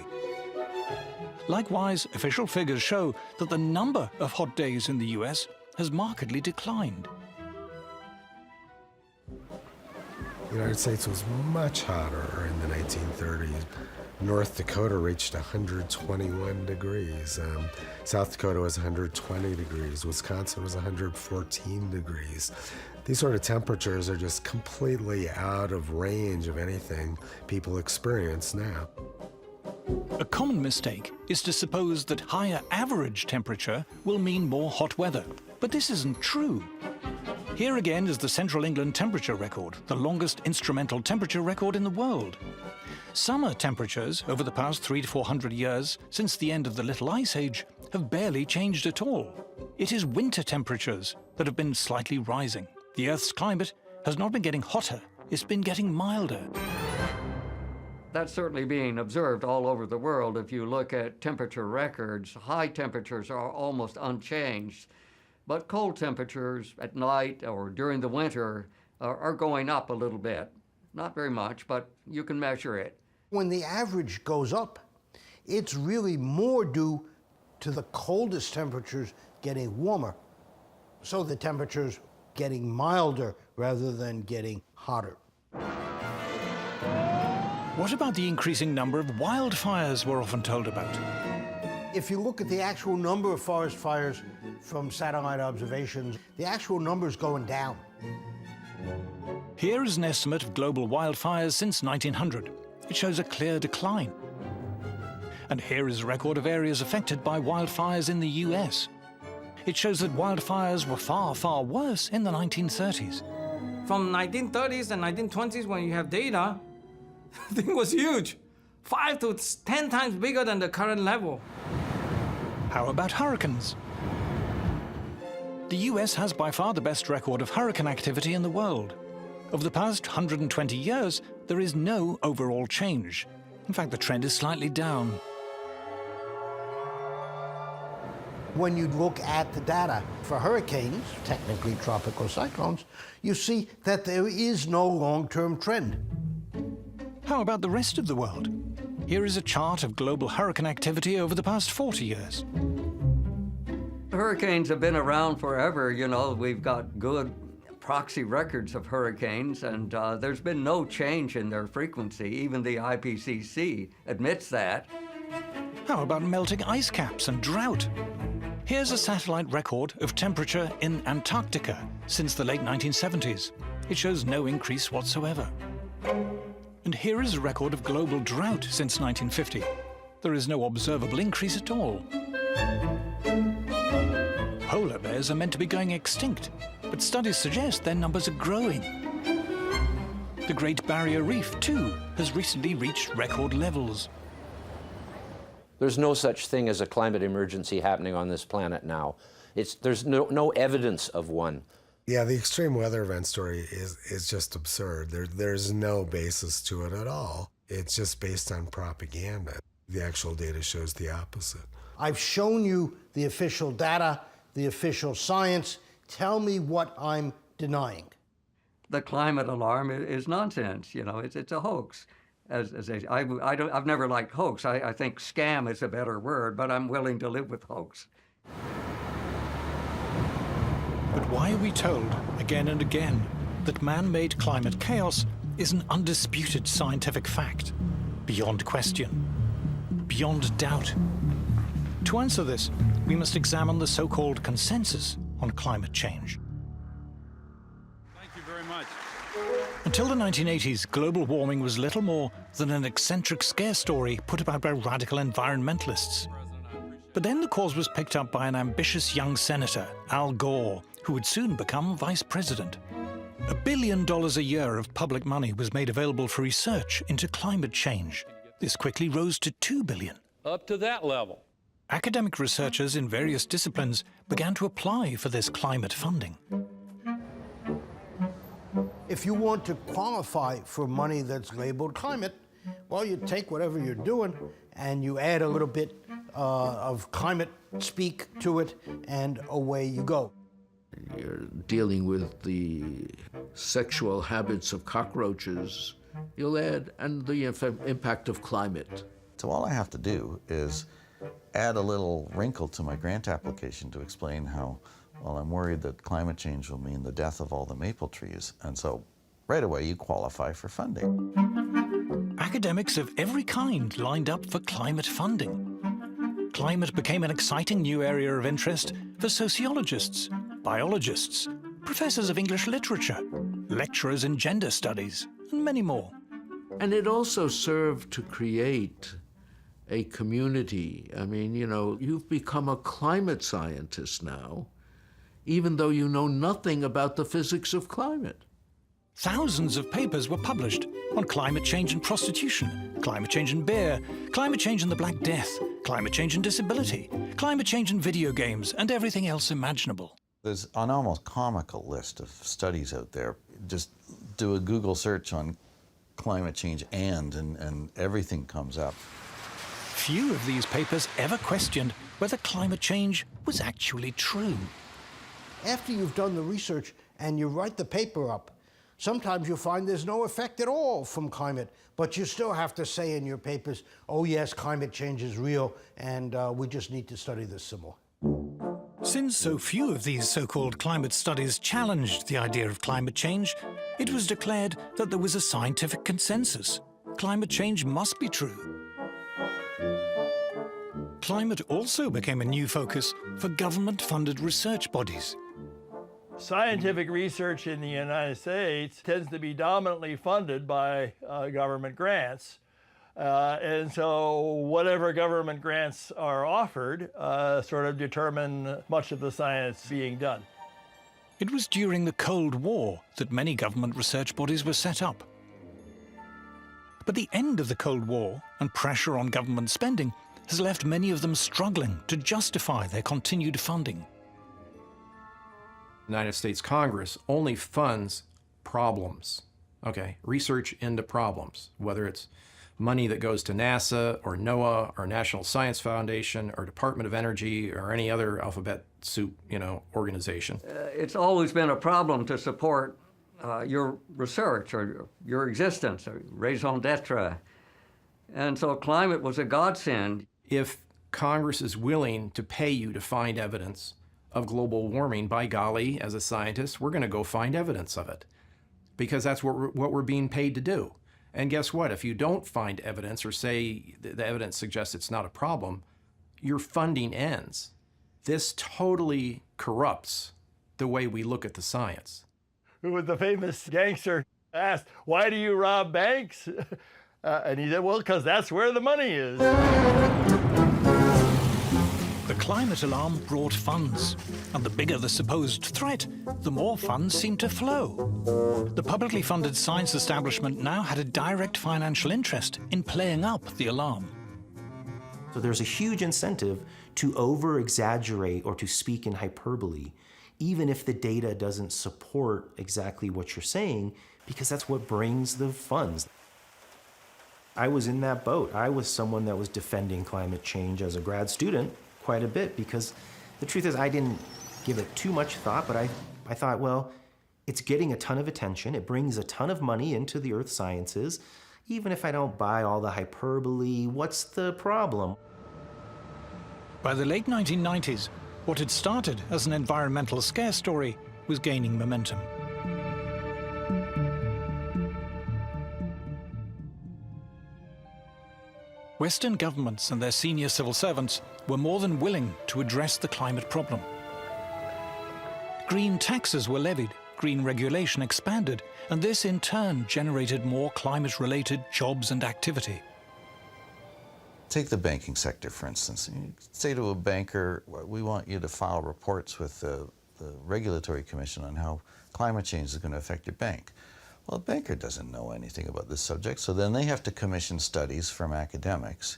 Likewise, official figures show that the number of hot days in the US has markedly declined. The United States was much hotter in the 1930s. North Dakota reached 121 degrees. South Dakota was 120 degrees. Wisconsin was 114 degrees. These sort of temperatures are just completely out of range of anything people experience now. A common mistake is to suppose that higher average temperature will mean more hot weather. But this isn't true. Here again is the Central England temperature record, the longest instrumental temperature record in the world. Summer temperatures over the past 300 to 400 years, since the end of the Little Ice Age, have barely changed at all. It is winter temperatures that have been slightly rising. The Earth's climate has not been getting hotter, it's been getting milder. That's certainly being observed all over the world. If you look at temperature records, high temperatures are almost unchanged. But cold temperatures at night or during the winter are going up a little bit. Not very much, but you can measure it. When the average goes up, it's really more due to the coldest temperatures getting warmer. So the temperatures getting milder rather than getting hotter. What about the increasing number of wildfires we're often told about? If you look at the actual number of forest fires from satellite observations, the actual number is going down. Here is an estimate of global wildfires since 1900. It shows a clear decline. And here is a record of areas affected by wildfires in the US. It shows that wildfires were far, far worse in the 1930s. From 1930s and 1920s, when you have data, the thing was huge. 5 to 10 times bigger than the current level. How about hurricanes? The US has by far the best record of hurricane activity in the world. Over the past 120 years, there is no overall change. In fact, the trend is slightly down. When you look at the data for hurricanes, technically tropical cyclones, you see that there is no long-term trend. How about the rest of the world? Here is a chart of global hurricane activity over the past 40 years. Hurricanes have been around forever. You know, we've got good proxy records of hurricanes, and there's been no change in their frequency. Even the IPCC admits that. How about melting ice caps and drought? Here's a satellite record of temperature in Antarctica since the late 1970s. It shows no increase whatsoever. And here is a record of global drought since 1950. There is no observable increase at all. Polar bears are meant to be going extinct, but studies suggest their numbers are growing. The Great Barrier Reef, too, has recently reached record levels. There's no such thing as a climate emergency happening on this planet now. There's no evidence of one. Yeah, the extreme weather event story is just absurd. There's no basis to it at all. It's just based on propaganda. The actual data shows the opposite. I've shown you the official data, the official science. Tell me what I'm denying. The climate alarm is nonsense. You know, it's a hoax. I've never liked hoax. I think scam is a better word, but I'm willing to live with hoax. But why are we told, again and again, that man-made climate chaos is an undisputed scientific fact, beyond question, beyond doubt? To answer this, we must examine the so-called consensus on climate change. Thank you very much. Until the 1980s, global warming was little more than an eccentric scare story put about by radical environmentalists. But then the cause was picked up by an ambitious young senator, Al Gore, who would soon become vice president. $1 billion a year of public money was made available for research into climate change. This quickly rose to $2 billion. Up to that level. Academic researchers in various disciplines began to apply for this climate funding. If you want to qualify for money that's labeled climate, well, you take whatever you're doing and you add a little bit of climate speak to it, and away you go. You're dealing with the sexual habits of cockroaches. You'll add, and the impact of climate. So all I have to do is add a little wrinkle to my grant application to explain how, well, I'm worried that climate change will mean the death of all the maple trees. And so right away you qualify for funding. Academics of every kind lined up for climate funding. Climate became an exciting new area of interest for sociologists, biologists, professors of English literature, lecturers in gender studies, and many more. And it also served to create a community. I mean, you know, you've become a climate scientist now, even though you know nothing about the physics of climate. Thousands of papers were published on climate change and prostitution, climate change and beer, climate change and the Black Death, climate change and disability, climate change and video games, and everything else imaginable. There's an almost comical list of studies out there. Just do a Google search on climate change and everything comes up. Few of these papers ever questioned whether climate change was actually true. After you've done the research and you write the paper up, sometimes you'll find there's no effect at all from climate, but you still have to say in your papers, oh yes, climate change is real, and we just need to study this some more. Since so few of these so-called climate studies challenged the idea of climate change, it was declared that there was a scientific consensus. climate change must be true. Climate also became a new focus for government-funded research bodies. Scientific research in the United States tends to be dominantly funded by government grants. And so whatever government grants are offered sort of determine much of the science being done. It was during the Cold War that many government research bodies were set up. But the end of the Cold War and pressure on government spending has left many of them struggling to justify their continued funding. The United States Congress only funds problems, okay? Research into problems, whether it's money that goes to NASA or NOAA or National Science Foundation or Department of Energy or any other alphabet soup, organization. It's always been a problem to support your research or your existence, or raison d'etre. And so climate was a godsend. If Congress is willing to pay you to find evidence of global warming, by golly, as a scientist, we're going to go find evidence of it, because that's what we're being paid to do. And guess what? If you don't find evidence or say the evidence suggests it's not a problem, your funding ends. This totally corrupts the way we look at the science. Who was the famous gangster asked, "Why do you rob banks?" And he said, "Well, because that's where the money is." The climate alarm brought funds, and the bigger the supposed threat, the more funds seemed to flow. The publicly funded science establishment now had a direct financial interest in playing up the alarm. So there's a huge incentive to over-exaggerate or to speak in hyperbole, even if the data doesn't support exactly what you're saying, because that's what brings the funds. I was in that boat. I was someone that was defending climate change as a grad student quite a bit, because the truth is I didn't give it too much thought, but I thought, well, it's getting a ton of attention. It brings a ton of money into the earth sciences. Even if I don't buy all the hyperbole, what's the problem? By the late 1990s, what had started as an environmental scare story was gaining momentum. Western governments and their senior civil servants were more than willing to address the climate problem. Green taxes were levied, green regulation expanded, and this in turn generated more climate-related jobs and activity. Take the banking sector, for instance. You say to a banker, we want you to file reports with the Regulatory Commission on how climate change is going to affect your bank. Well, a banker doesn't know anything about this subject, so then they have to commission studies from academics.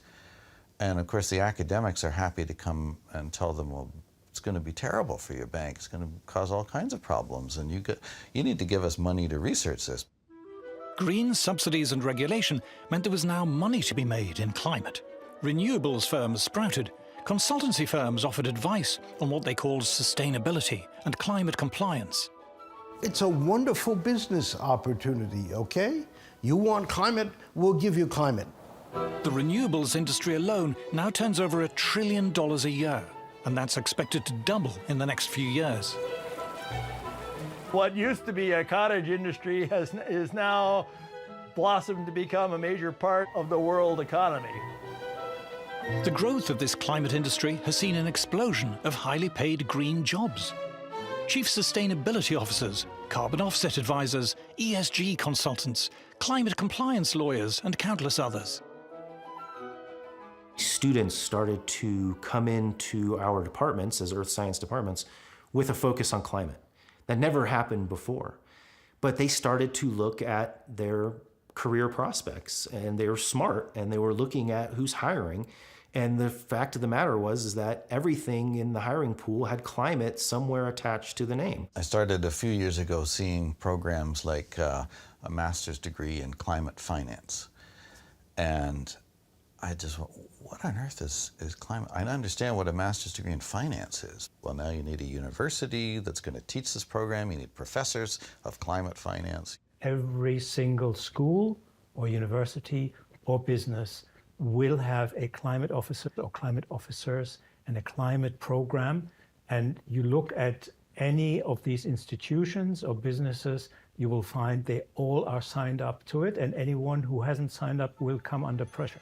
And of course, the academics are happy to come and tell them, well, it's going to be terrible for your bank. It's going to cause all kinds of problems, and you need to give us money to research this. Green subsidies and regulation meant there was now money to be made in climate. Renewables firms sprouted. Consultancy firms offered advice on what they called sustainability and climate compliance. It's a wonderful business opportunity, okay? You want climate, we'll give you climate. The renewables industry alone now turns over $1 trillion a year, and that's expected to double in the next few years. What used to be a cottage industry is now blossomed to become a major part of the world economy. The growth of this climate industry has seen an explosion of highly paid green jobs. Chief sustainability officers, carbon offset advisors, ESG consultants, climate compliance lawyers, and countless others. Students started to come into our departments as earth science departments with a focus on climate. That never happened before. But they started to look at their career prospects, and they were smart, and they were looking at who's hiring. And the fact of the matter is that everything in the hiring pool had climate somewhere attached to the name. I started a few years ago seeing programs like a master's degree in climate finance. And I just went, what on earth is climate? I understand what a master's degree in finance is. Well, now you need a university that's going to teach this program. You need professors of climate finance. Every single school or university or business will have a climate officer or climate officers and a climate program. And you look at any of these institutions or businesses, you will find they all are signed up to it, and anyone who hasn't signed up will come under pressure.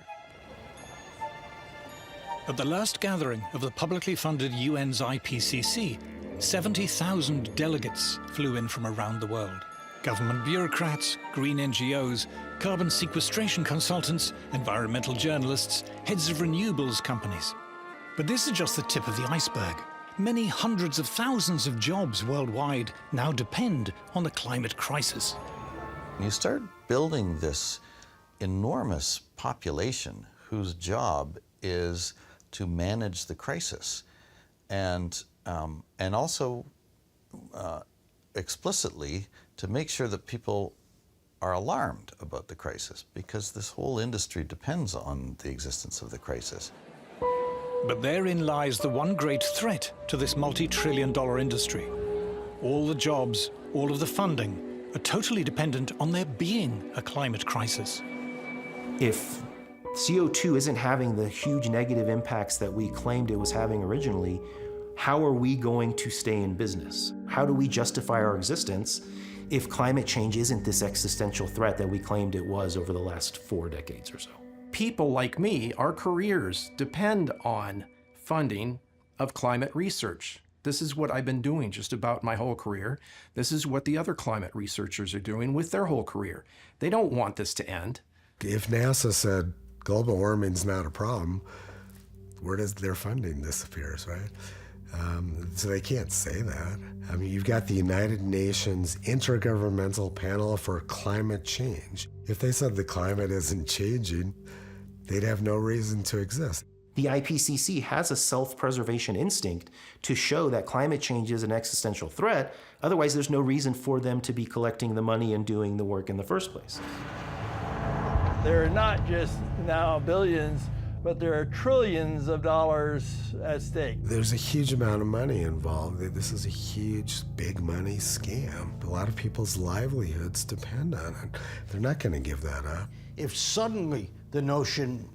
At the last gathering of the publicly funded UN's IPCC, 70,000 delegates flew in from around the world. Government bureaucrats, green NGOs, carbon sequestration consultants, environmental journalists, heads of renewables companies. But this is just the tip of the iceberg. Many hundreds of thousands of jobs worldwide now depend on the climate crisis. You start building this enormous population whose job is to manage the crisis, and also explicitly to make sure that people are alarmed about the crisis, because this whole industry depends on the existence of the crisis. But therein lies the one great threat to this multi-trillion-dollar industry. All the jobs, all of the funding are totally dependent on there being a climate crisis. If CO2 isn't having the huge negative impacts that we claimed it was having originally, how are we going to stay in business? How do we justify our existence if climate change isn't this existential threat that we claimed it was over the last 4 decades or so? People like me, our careers depend on funding of climate research. This is what I've been doing just about my whole career. This is what the other climate researchers are doing with their whole career. They don't want this to end. If NASA said global warming's not a problem, where does their funding disappears, right? So they can't say that. I mean, you've got the United Nations Intergovernmental Panel for Climate Change. If they said the climate isn't changing, they'd have no reason to exist. The IPCC has a self-preservation instinct to show that climate change is an existential threat. Otherwise, there's no reason for them to be collecting the money and doing the work in the first place. There are not just now billions, but there are trillions of dollars at stake. There's a huge amount of money involved. This is a huge, big money scam. A lot of people's livelihoods depend on it. They're not going to give that up. If suddenly the notion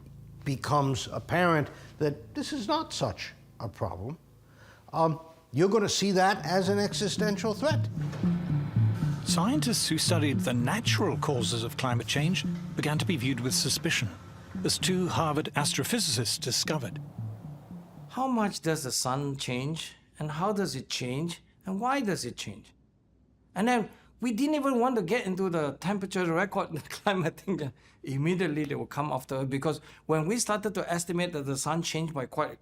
becomes apparent that this is not such a problem, you're going to see that as an existential threat. Scientists who studied the natural causes of climate change began to be viewed with suspicion, as 2 Harvard astrophysicists discovered. How much does the sun change, and how does it change, and why does it change? And then we didn't even want to get into the temperature record, the climate thing. Immediately they will come after it, because when we started to estimate that the sun changed by quite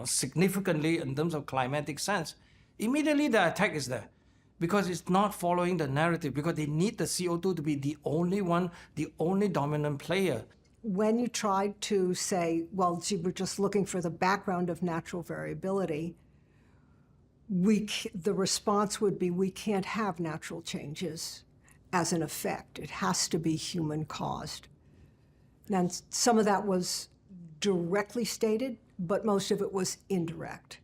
significantly in terms of climatic sense, immediately the attack is there. Because it's not following the narrative, because they need the CO2 to be the only one, the only dominant player. When you tried to say, well, gee, we're just looking for the background of natural variability, the response would be, we can't have natural changes as an effect. It has to be human-caused. And some of that was directly stated, but most of it was indirect.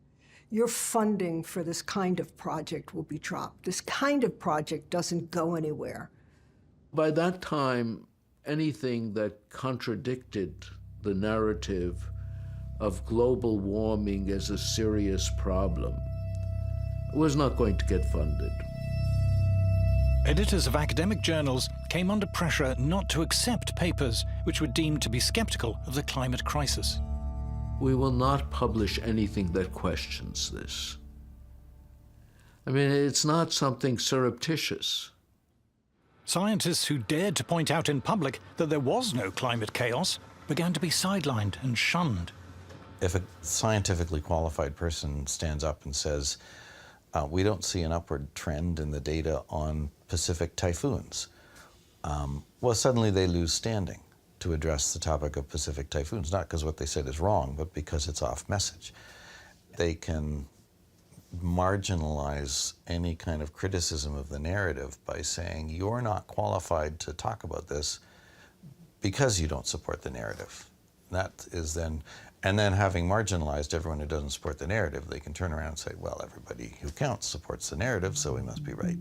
Your funding for this kind of project will be dropped. This kind of project doesn't go anywhere. By that time, anything that contradicted the narrative of global warming as a serious problem was not going to get funded. Editors of academic journals came under pressure not to accept papers which were deemed to be skeptical of the climate crisis. We will not publish anything that questions this. I mean, it's not something surreptitious. Scientists who dared to point out in public that there was no climate chaos began to be sidelined and shunned. If a scientifically qualified person stands up and says, we don't see an upward trend in the data on Pacific typhoons, well, suddenly they lose standing to address the topic of Pacific typhoons, not because what they said is wrong, but because it's off message. They can marginalize any kind of criticism of the narrative by saying, you're not qualified to talk about this because you don't support the narrative. That is then, and then having marginalized everyone who doesn't support the narrative, they can turn around and say, well, everybody who counts supports the narrative, so we must be right.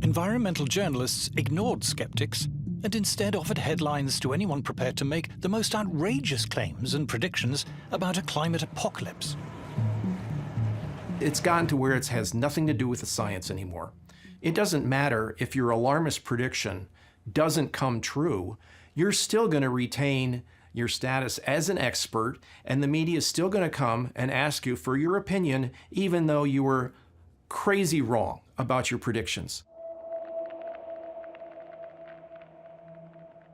Environmental journalists ignored skeptics and instead offered headlines to anyone prepared to make the most outrageous claims and predictions about a climate apocalypse. It's gotten to where it has nothing to do with the science anymore. It doesn't matter if your alarmist prediction doesn't come true, you're still going to retain your status as an expert, and the media is still going to come and ask you for your opinion, even though you were crazy wrong about your predictions.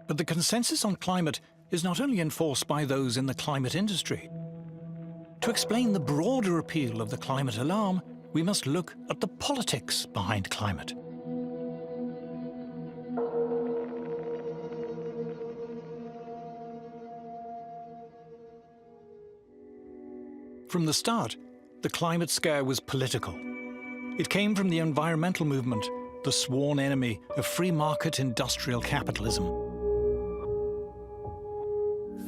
But the consensus on climate is not only enforced by those in the climate industry. To explain the broader appeal of the climate alarm, we must look at the politics behind climate. From the start, the climate scare was political. It came from the environmental movement, the sworn enemy of free market industrial capitalism.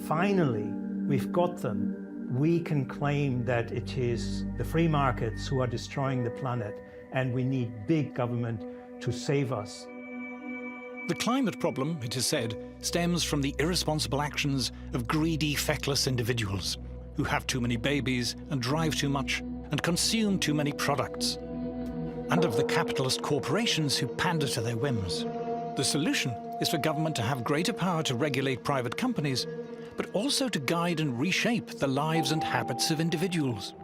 Finally, we've got them. We can claim that it is the free markets who are destroying the planet, and we need big government to save us. The climate problem, it is said, stems from the irresponsible actions of greedy, feckless individuals who have too many babies and drive too much and consume too many products, and of the capitalist corporations who pander to their whims. The solution is for government to have greater power to regulate private companies, but also to guide and reshape the lives and habits of individuals.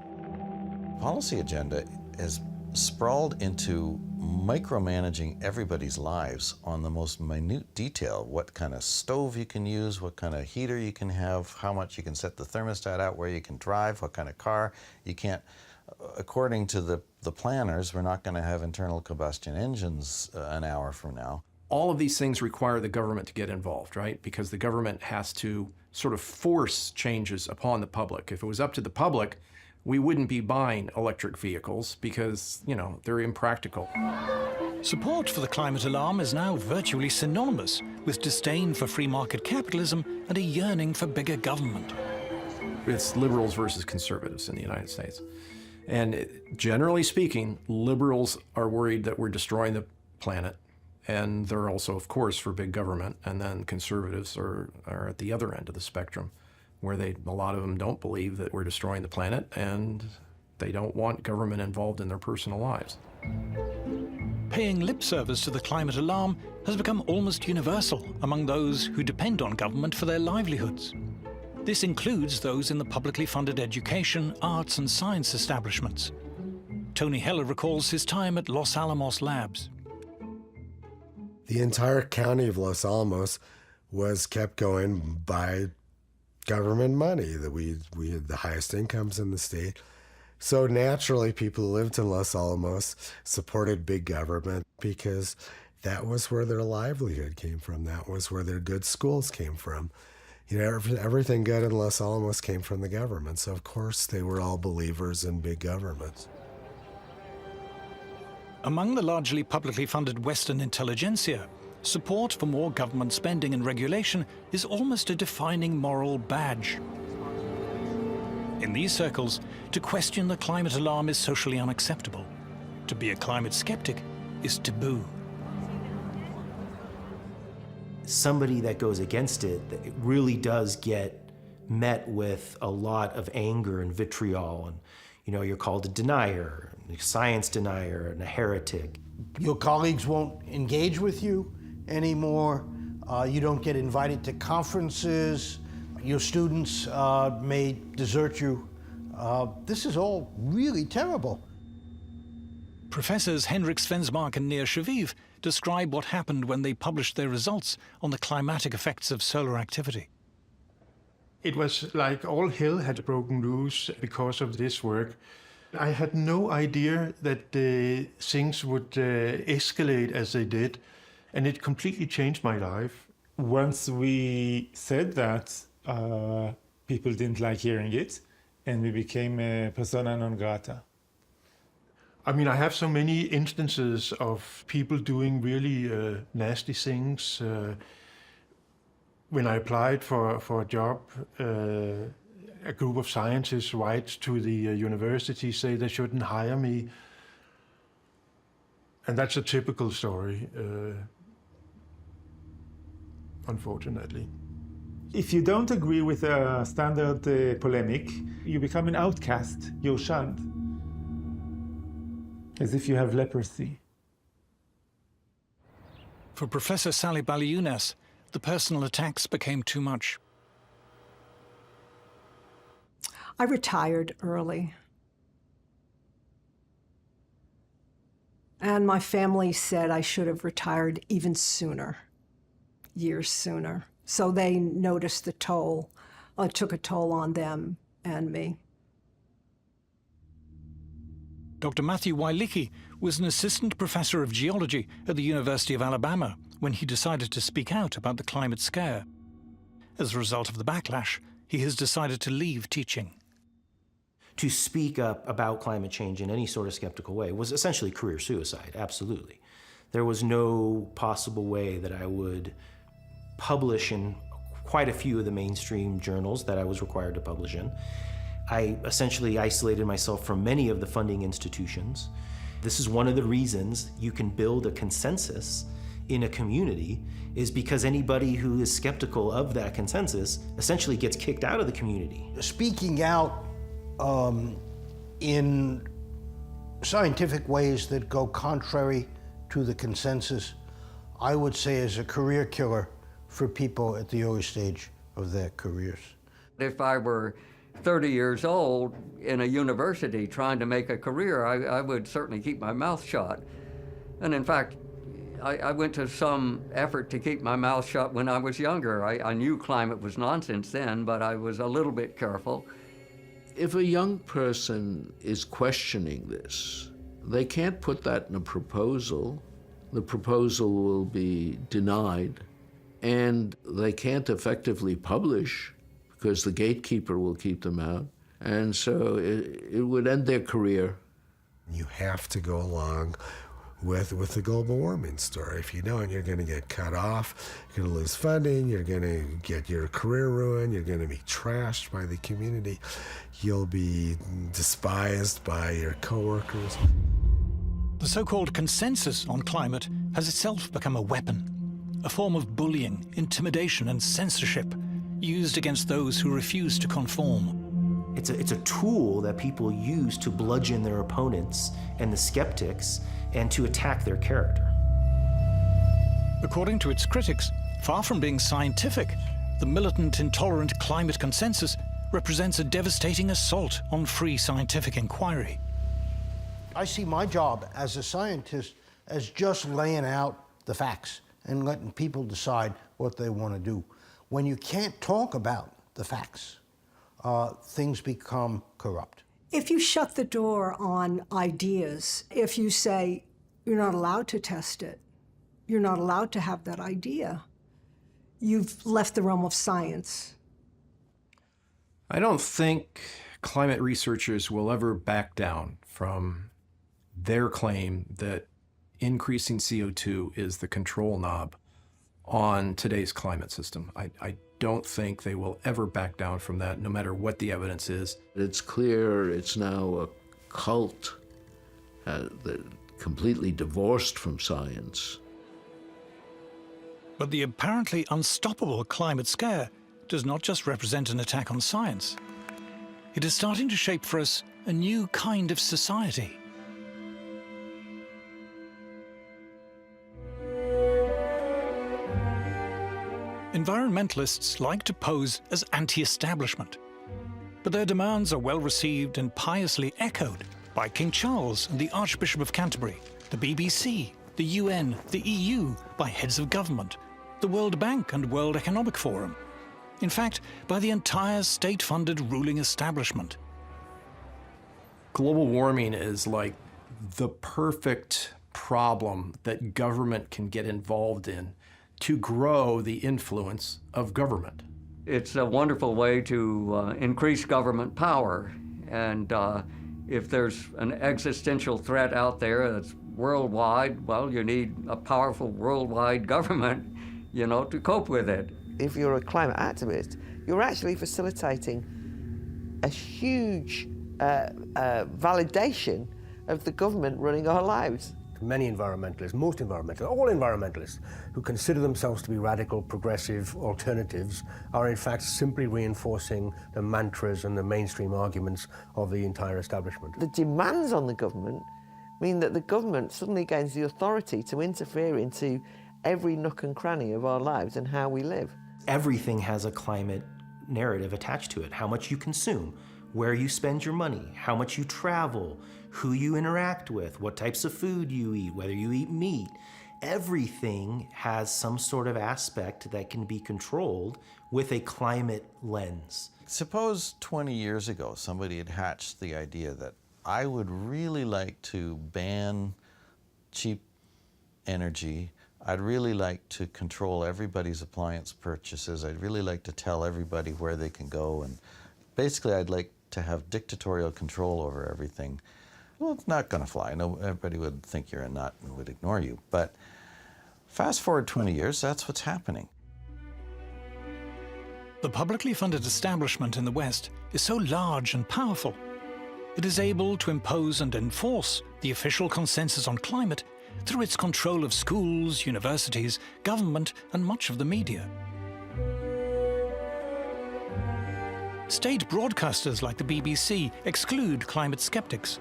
Policy agenda has sprawled into micromanaging everybody's lives on the most minute detail. What kind of stove you can use, what kind of heater you can have, how much you can set the thermostat out, where you can drive, what kind of car you can't. According to the planners, we're not going to have internal combustion engines an hour from now. All of these things require the government to get involved, right? Because the government has to sort of force changes upon the public. If it was up to the public, we wouldn't be buying electric vehicles because, you know, they're impractical. Support for the climate alarm is now virtually synonymous with disdain for free market capitalism and a yearning for bigger government. It's liberals versus conservatives in the United States. And generally speaking, liberals are worried that we're destroying the planet. And they're also, of course, for big government. And then conservatives are at the other end of the spectrum, where a lot of them don't believe that we're destroying the planet, and they don't want government involved in their personal lives. Paying lip service to the climate alarm has become almost universal among those who depend on government for their livelihoods. This includes those in the publicly funded education, arts and science establishments. Tony Heller recalls his time at Los Alamos Labs. The entire county of Los Alamos was kept going by government money. That we had the highest incomes in the state. So naturally, people who lived in Los Alamos supported big government because that was where their livelihood came from. That was where their good schools came from. You know, everything good in Los Alamos came from the government. So of course they were all believers in big government. Among the largely publicly funded Western intelligentsia, support for more government spending and regulation is almost a defining moral badge. In these circles, to question the climate alarm is socially unacceptable. To be a climate skeptic is taboo. Somebody that goes against it, it really does get met with a lot of anger and vitriol, and you know, you're called a denier, a science denier, and a heretic. Your colleagues won't engage with you anymore. You don't get invited to conferences. Your students may desert you. This is all really terrible. Professors Henrik Svensmark and Nir Shaviv describe what happened when they published their results on the climatic effects of solar activity. It was like all hell had broken loose because of this work. I had no idea that things would escalate as they did, and it completely changed my life. Once we said that, people didn't like hearing it, and we became a persona non grata. I mean, I have so many instances of people doing really nasty things. When I applied for a job, a group of scientists write to the university, say they shouldn't hire me. And that's a typical story, unfortunately. If you don't agree with a standard polemic, you become an outcast, you're shunned. as if you have leprosy. For Professor Sally Baliunas, the personal attacks became too much. I retired early. And my family said I should have retired even sooner, years sooner. So they noticed the toll. It took a toll on them and me. Dr. Matthew Wailicki was an assistant professor of geology at the University of Alabama when he decided to speak out about the climate scare. As a result of the backlash, he has decided to leave teaching. To speak up about climate change in any sort of skeptical way was essentially career suicide, absolutely. There was no possible way that I would publish in quite a few of the mainstream journals that I was required to publish in. I essentially isolated myself from many of the funding institutions. This is one of the reasons you can build a consensus in a community, is because anybody who is skeptical of that consensus essentially gets kicked out of the community. Speaking out in scientific ways that go contrary to the consensus, I would say is a career killer for people at the early stage of their careers. If I were 30 years old in a university trying to make a career, I would certainly keep my mouth shut. And in fact, I went to some effort to keep my mouth shut when I was younger. I knew climate was nonsense then, but I was a little bit careful. If a young person is questioning this, they can't put that in a proposal. The proposal will be denied, and they can't effectively publish because the gatekeeper will keep them out. And so it would end their career. You have to go along with the global warming story. If you don't, you're going to get cut off, you're going to lose funding, you're going to get your career ruined, you're going to be trashed by the community, you'll be despised by your coworkers. The so-called consensus on climate has itself become a weapon, a form of bullying, intimidation, and censorship used against those who refuse to conform. It's a tool that people use to bludgeon their opponents and the skeptics and to attack their character. According to its critics, far from being scientific, the militant, intolerant climate consensus represents a devastating assault on free scientific inquiry. I see my job as a scientist as just laying out the facts and letting people decide what they want to do. When you can't talk about the facts, things become corrupt. If you shut the door on ideas, if you say you're not allowed to test it, you're not allowed to have that idea, you've left the realm of science. I don't think climate researchers will ever back down from their claim that increasing CO2 is the control knob on today's climate system. I don't think they will ever back down from that, no matter what the evidence is. It's clear it's now a cult completely divorced from science. But the apparently unstoppable climate scare does not just represent an attack on science. It is starting to shape for us a new kind of society. Environmentalists like to pose as anti-establishment, but their demands are well received and piously echoed by King Charles and the Archbishop of Canterbury, the BBC, the UN, the EU, by heads of government, the World Bank and World Economic Forum. In fact, by the entire state-funded ruling establishment. Global warming is like the perfect problem that government can get involved in to grow the influence of government. It's a wonderful way to increase government power. And if there's an existential threat out there that's worldwide, well, you need a powerful worldwide government, to cope with it. If you're a climate activist, you're actually facilitating a huge validation of the government running our lives. Many environmentalists, most environmentalists, all environmentalists who consider themselves to be radical, progressive alternatives are in fact simply reinforcing the mantras and the mainstream arguments of the entire establishment. The demands on the government mean that the government suddenly gains the authority to interfere into every nook and cranny of our lives and how we live. Everything has a climate narrative attached to it. How much you consume, where you spend your money, how much you travel, who you interact with, what types of food you eat, whether you eat meat. Everything has some sort of aspect that can be controlled with a climate lens. Suppose 20 years ago somebody had hatched the idea that I would really like to ban cheap energy. I'd really like to control everybody's appliance purchases. I'd really like to tell everybody where they can go. And basically, I'd like to have dictatorial control over everything. Well, it's not going to fly. No, everybody would think you're a nut and would ignore you. But fast forward 20 years, that's what's happening. The publicly funded establishment in the West is so large and powerful. It is able to impose and enforce the official consensus on climate through its control of schools, universities, government, and much of the media. State broadcasters like the BBC exclude climate skeptics.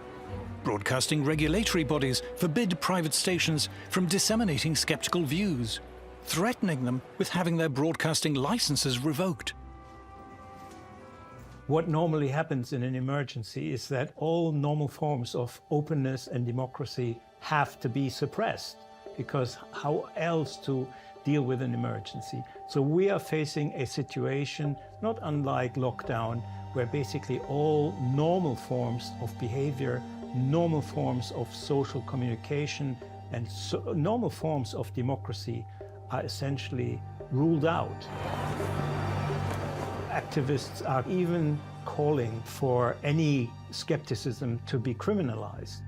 Broadcasting regulatory bodies forbid private stations from disseminating skeptical views, threatening them with having their broadcasting licenses revoked. What normally happens in an emergency is that all normal forms of openness and democracy have to be suppressed, because how else to deal with an emergency? So we are facing a situation not unlike lockdown, where basically all normal forms of behavior, normal forms of social communication, and normal forms of democracy are essentially ruled out. Activists are even calling for any skepticism to be criminalized.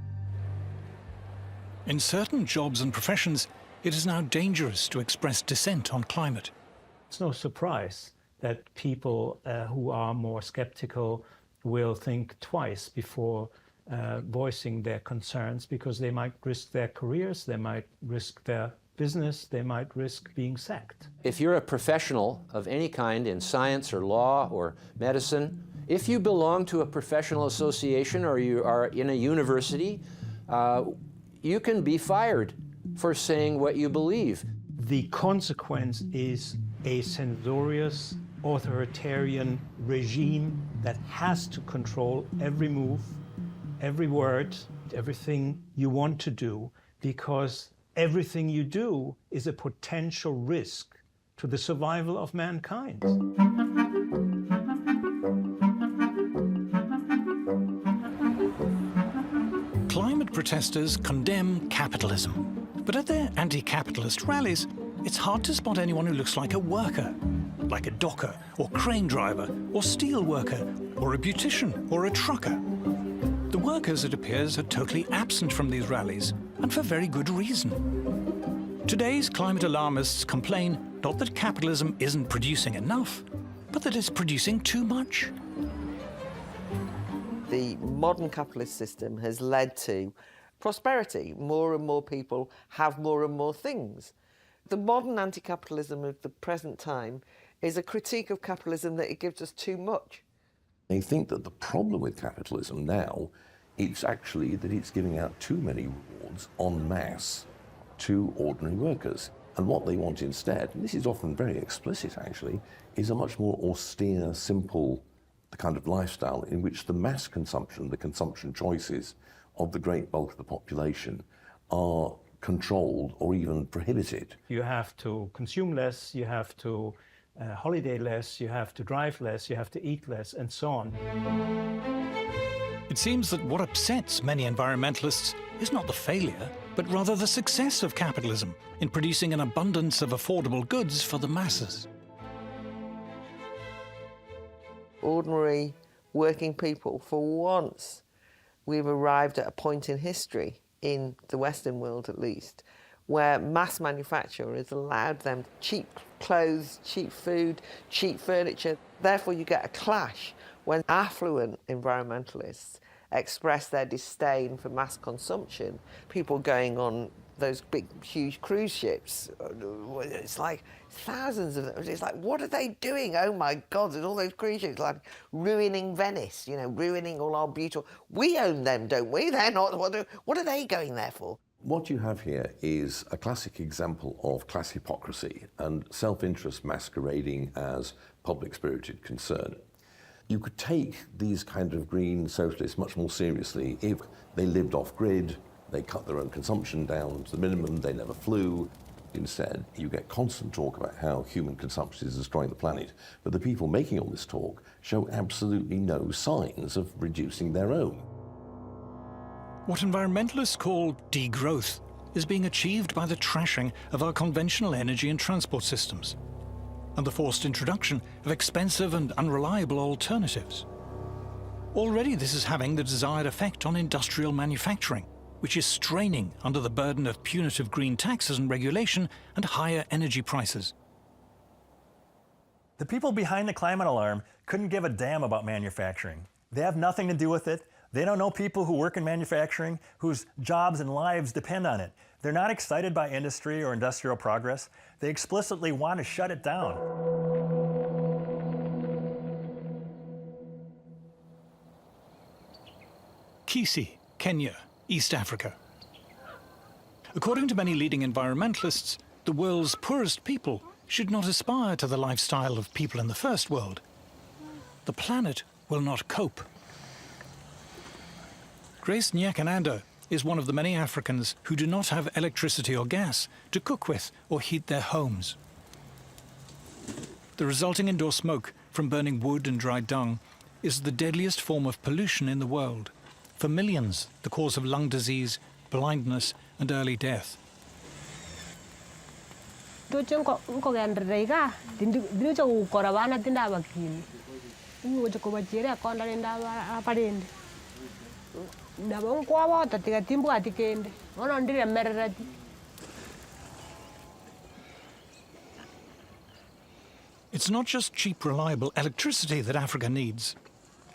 In certain jobs and professions, it is now dangerous to express dissent on climate. It's no surprise that people who are more skeptical will think twice before voicing their concerns, because they might risk their careers, they might risk their business, they might risk being sacked. If you're a professional of any kind in science or law or medicine, if you belong to a professional association or you are in a university, you can be fired for saying what you believe. The consequence is a censorious, authoritarian regime that has to control every move, every word, everything you want to do, because everything you do is a potential risk to the survival of mankind. Climate protesters condemn capitalism, but at their anti-capitalist rallies, it's hard to spot anyone who looks like a worker, like a docker or crane driver or steel worker or a beautician or a trucker. The workers, it appears, are totally absent from these rallies, and for very good reason. Today's climate alarmists complain not that capitalism isn't producing enough, but that it's producing too much. The modern capitalist system has led to prosperity. More and more people have more and more things. The modern anti-capitalism of the present time is a critique of capitalism that it gives us too much. They think that the problem with capitalism now is actually that it's giving out too many rewards en masse to ordinary workers. And what they want instead, and this is often very explicit actually, is a much more austere, simple kind of lifestyle in which the mass consumption, the consumption choices of the great bulk of the population are controlled or even prohibited. You have to consume less, you have to holiday less, you have to drive less, you have to eat less, and so on. It seems that what upsets many environmentalists is not the failure, but rather the success of capitalism in producing an abundance of affordable goods for the masses. Ordinary working people, for once, we've arrived at a point in history, in the Western world at least, where mass manufacture has allowed them cheap clothes, cheap food, cheap furniture. Therefore, you get a clash when affluent environmentalists express their disdain for mass consumption. People going on those big, huge cruise ships. It's like thousands of them. It's like, what are they doing? Oh my God, there's all those cruise ships, like ruining Venice, you know, ruining all our beautiful... We own them, don't we? They're not... What are they going there for? What you have here is a classic example of class hypocrisy and self-interest masquerading as public-spirited concern. You could take these kind of green socialists much more seriously if they lived off-grid, they cut their own consumption down to the minimum, they never flew. Instead, you get constant talk about how human consumption is destroying the planet, but the people making all this talk show absolutely no signs of reducing their own. What environmentalists call degrowth is being achieved by the trashing of our conventional energy and transport systems, and the forced introduction of expensive and unreliable alternatives. Already this is having the desired effect on industrial manufacturing, which is straining under the burden of punitive green taxes and regulation and higher energy prices. The people behind the climate alarm couldn't give a damn about manufacturing. They have nothing to do with it. They don't know people who work in manufacturing, whose jobs and lives depend on it. They're not excited by industry or industrial progress. They explicitly want to shut it down. Kisii, Kenya, East Africa. According to many leading environmentalists, the world's poorest people should not aspire to the lifestyle of people in the first world. The planet will not cope. Grace Nyakananda is one of the many Africans who do not have electricity or gas to cook with or heat their homes. The resulting indoor smoke from burning wood and dry dung is the deadliest form of pollution in the world. For millions, the cause of lung disease, blindness, and early death. It's not just cheap, reliable electricity that Africa needs.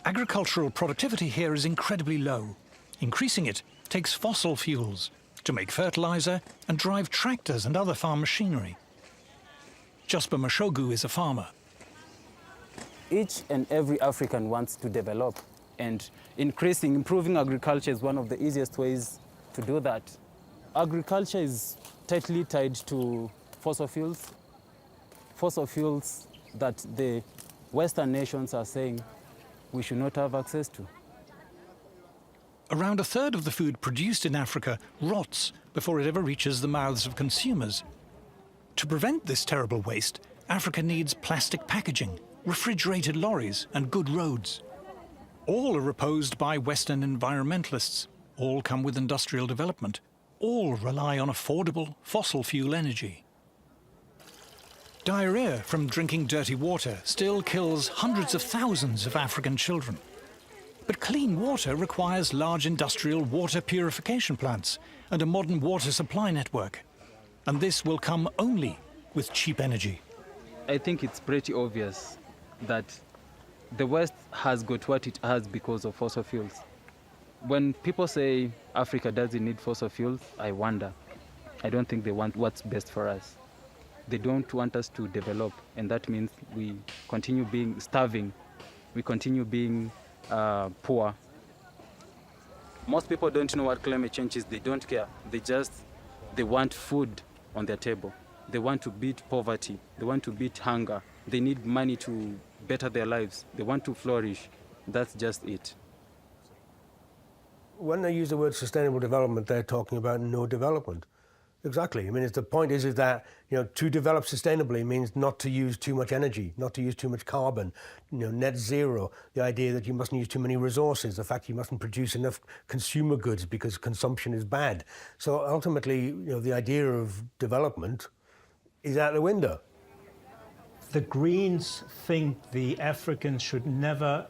Agricultural productivity here is incredibly low. Increasing it takes fossil fuels to make fertilizer and drive tractors and other farm machinery. Jasper Mashogu is a farmer. Each and every African wants to develop, and improving agriculture is one of the easiest ways to do that. Agriculture is tightly tied to fossil fuels that the Western nations are saying we should not have access to. Around a third of the food produced in Africa rots before it ever reaches the mouths of consumers. To prevent this terrible waste, Africa needs plastic packaging, refrigerated lorries, and good roads. All are opposed by Western environmentalists. All come with industrial development. All rely on affordable fossil fuel energy. Diarrhea from drinking dirty water still kills hundreds of thousands of African children. But clean water requires large industrial water purification plants and a modern water supply network. And this will come only with cheap energy. I think it's pretty obvious that the West has got what it has because of fossil fuels. When people say Africa doesn't need fossil fuels, I wonder. I don't think they want what's best for us. They don't want us to develop, and that means we continue being starving. We continue being poor. Most people don't know what climate change is. They don't care. They want food on their table. They want to beat poverty. They want to beat hunger. They need money to better their lives. They want to flourish. That's just it. When they use the word sustainable development, they're talking about no development. Exactly. I mean, the point is that, you know, to develop sustainably means not to use too much energy, not to use too much carbon, you know, net zero, the idea that you mustn't use too many resources, the fact you mustn't produce enough consumer goods because consumption is bad. So ultimately, you know, the idea of development is out the window. The Greens think the Africans should never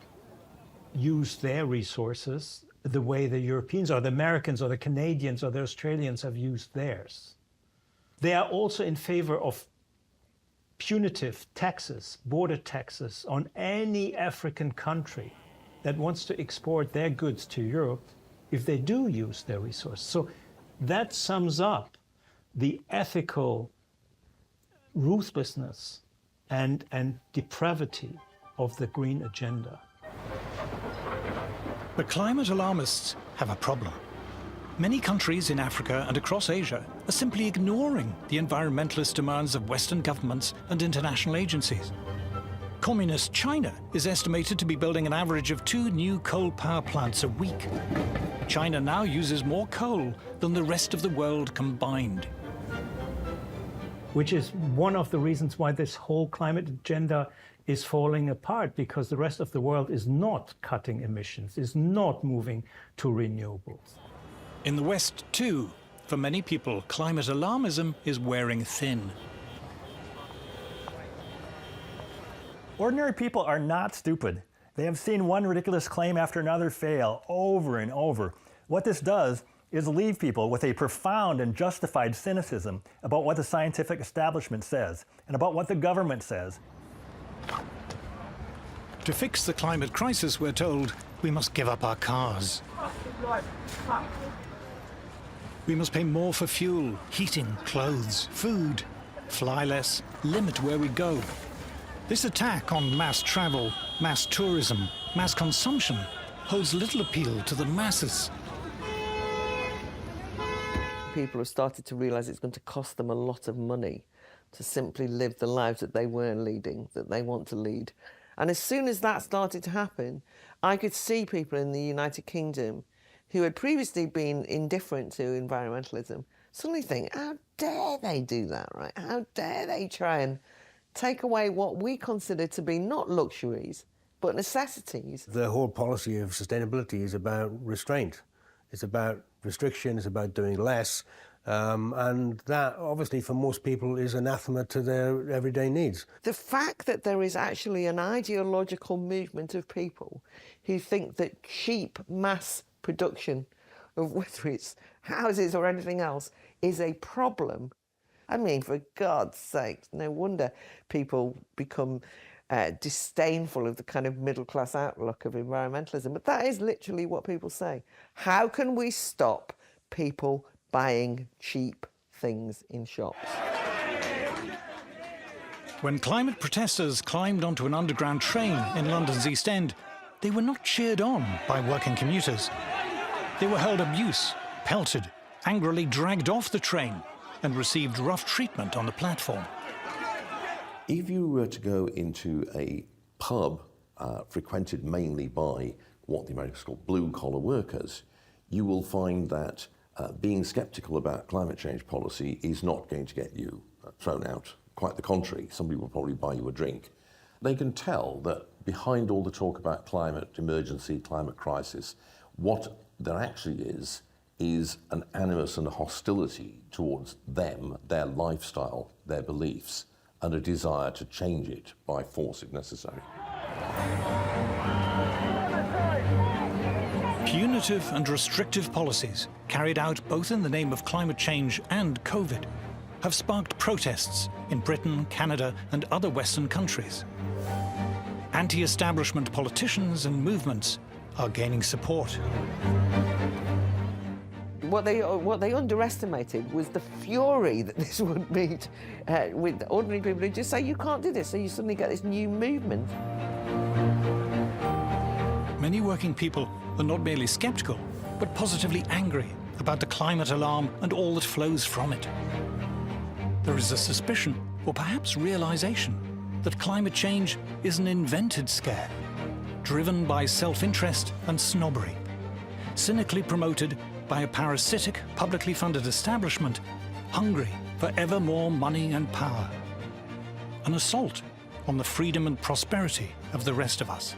use their resources the way the Europeans or the Americans or the Canadians or the Australians have used theirs. They are also in favor of punitive taxes, border taxes on any African country that wants to export their goods to Europe if they do use their resources. So that sums up the ethical ruthlessness and depravity of the green agenda. But climate alarmists have a problem. Many countries in Africa and across Asia are simply ignoring the environmentalist demands of Western governments and international agencies. Communist China is estimated to be building an average of 2 new coal power plants a week. China now uses more coal than the rest of the world combined. Which is one of the reasons why this whole climate agenda is falling apart, because the rest of the world is not cutting emissions, is not moving to renewables. In the West, too, for many people, climate alarmism is wearing thin. Ordinary people are not stupid. They have seen one ridiculous claim after another fail over and over. What this does is leave people with a profound and justified cynicism about what the scientific establishment says and about what the government says. To fix the climate crisis, we're told, we must give up our cars. We must pay more for fuel, heating, clothes, food, fly less, limit where we go. This attack on mass travel, mass tourism, mass consumption holds little appeal to the masses. People have started to realise it's going to cost them a lot of money to simply live the lives that they weren't leading, that they want to lead. And as soon as that started to happen, I could see people in the United Kingdom who had previously been indifferent to environmentalism suddenly think, how dare they do that, right? How dare they try and take away what we consider to be not luxuries, but necessities. The whole policy of sustainability is about restraint. It's about restriction, it's about doing less. And that, obviously, for most people is anathema to their everyday needs. The fact that there is actually an ideological movement of people who think that cheap mass production of whether it's houses or anything else is a problem. I mean, for God's sake, no wonder people become disdainful of the kind of middle-class outlook of environmentalism. But that is literally what people say. How can we stop people buying cheap things in shops? When climate protesters climbed onto an underground train in London's East End, they were not cheered on by working commuters. They were hurled abuse, pelted, angrily dragged off the train, and received rough treatment on the platform. If you were to go into a pub frequented mainly by what the Americans call blue-collar workers, you will find that being sceptical about climate change policy is not going to get you thrown out. Quite the contrary, somebody will probably buy you a drink. They can tell that behind all the talk about climate emergency, climate crisis, what there actually is an animus and a hostility towards them, their lifestyle, their beliefs, and a desire to change it by force if necessary. Punitive and restrictive policies, carried out both in the name of climate change and COVID, have sparked protests in Britain, Canada, and other Western countries. Anti-establishment politicians and movements are gaining support. What they underestimated was the fury that this would meet with ordinary people who just say, you can't do this, so you suddenly get this new movement. Many working people are not merely sceptical, but positively angry about the climate alarm and all that flows from it. There is a suspicion, or perhaps realization, that climate change is an invented scare, driven by self-interest and snobbery, cynically promoted by a parasitic, publicly funded establishment hungry for ever more money and power. An assault on the freedom and prosperity of the rest of us.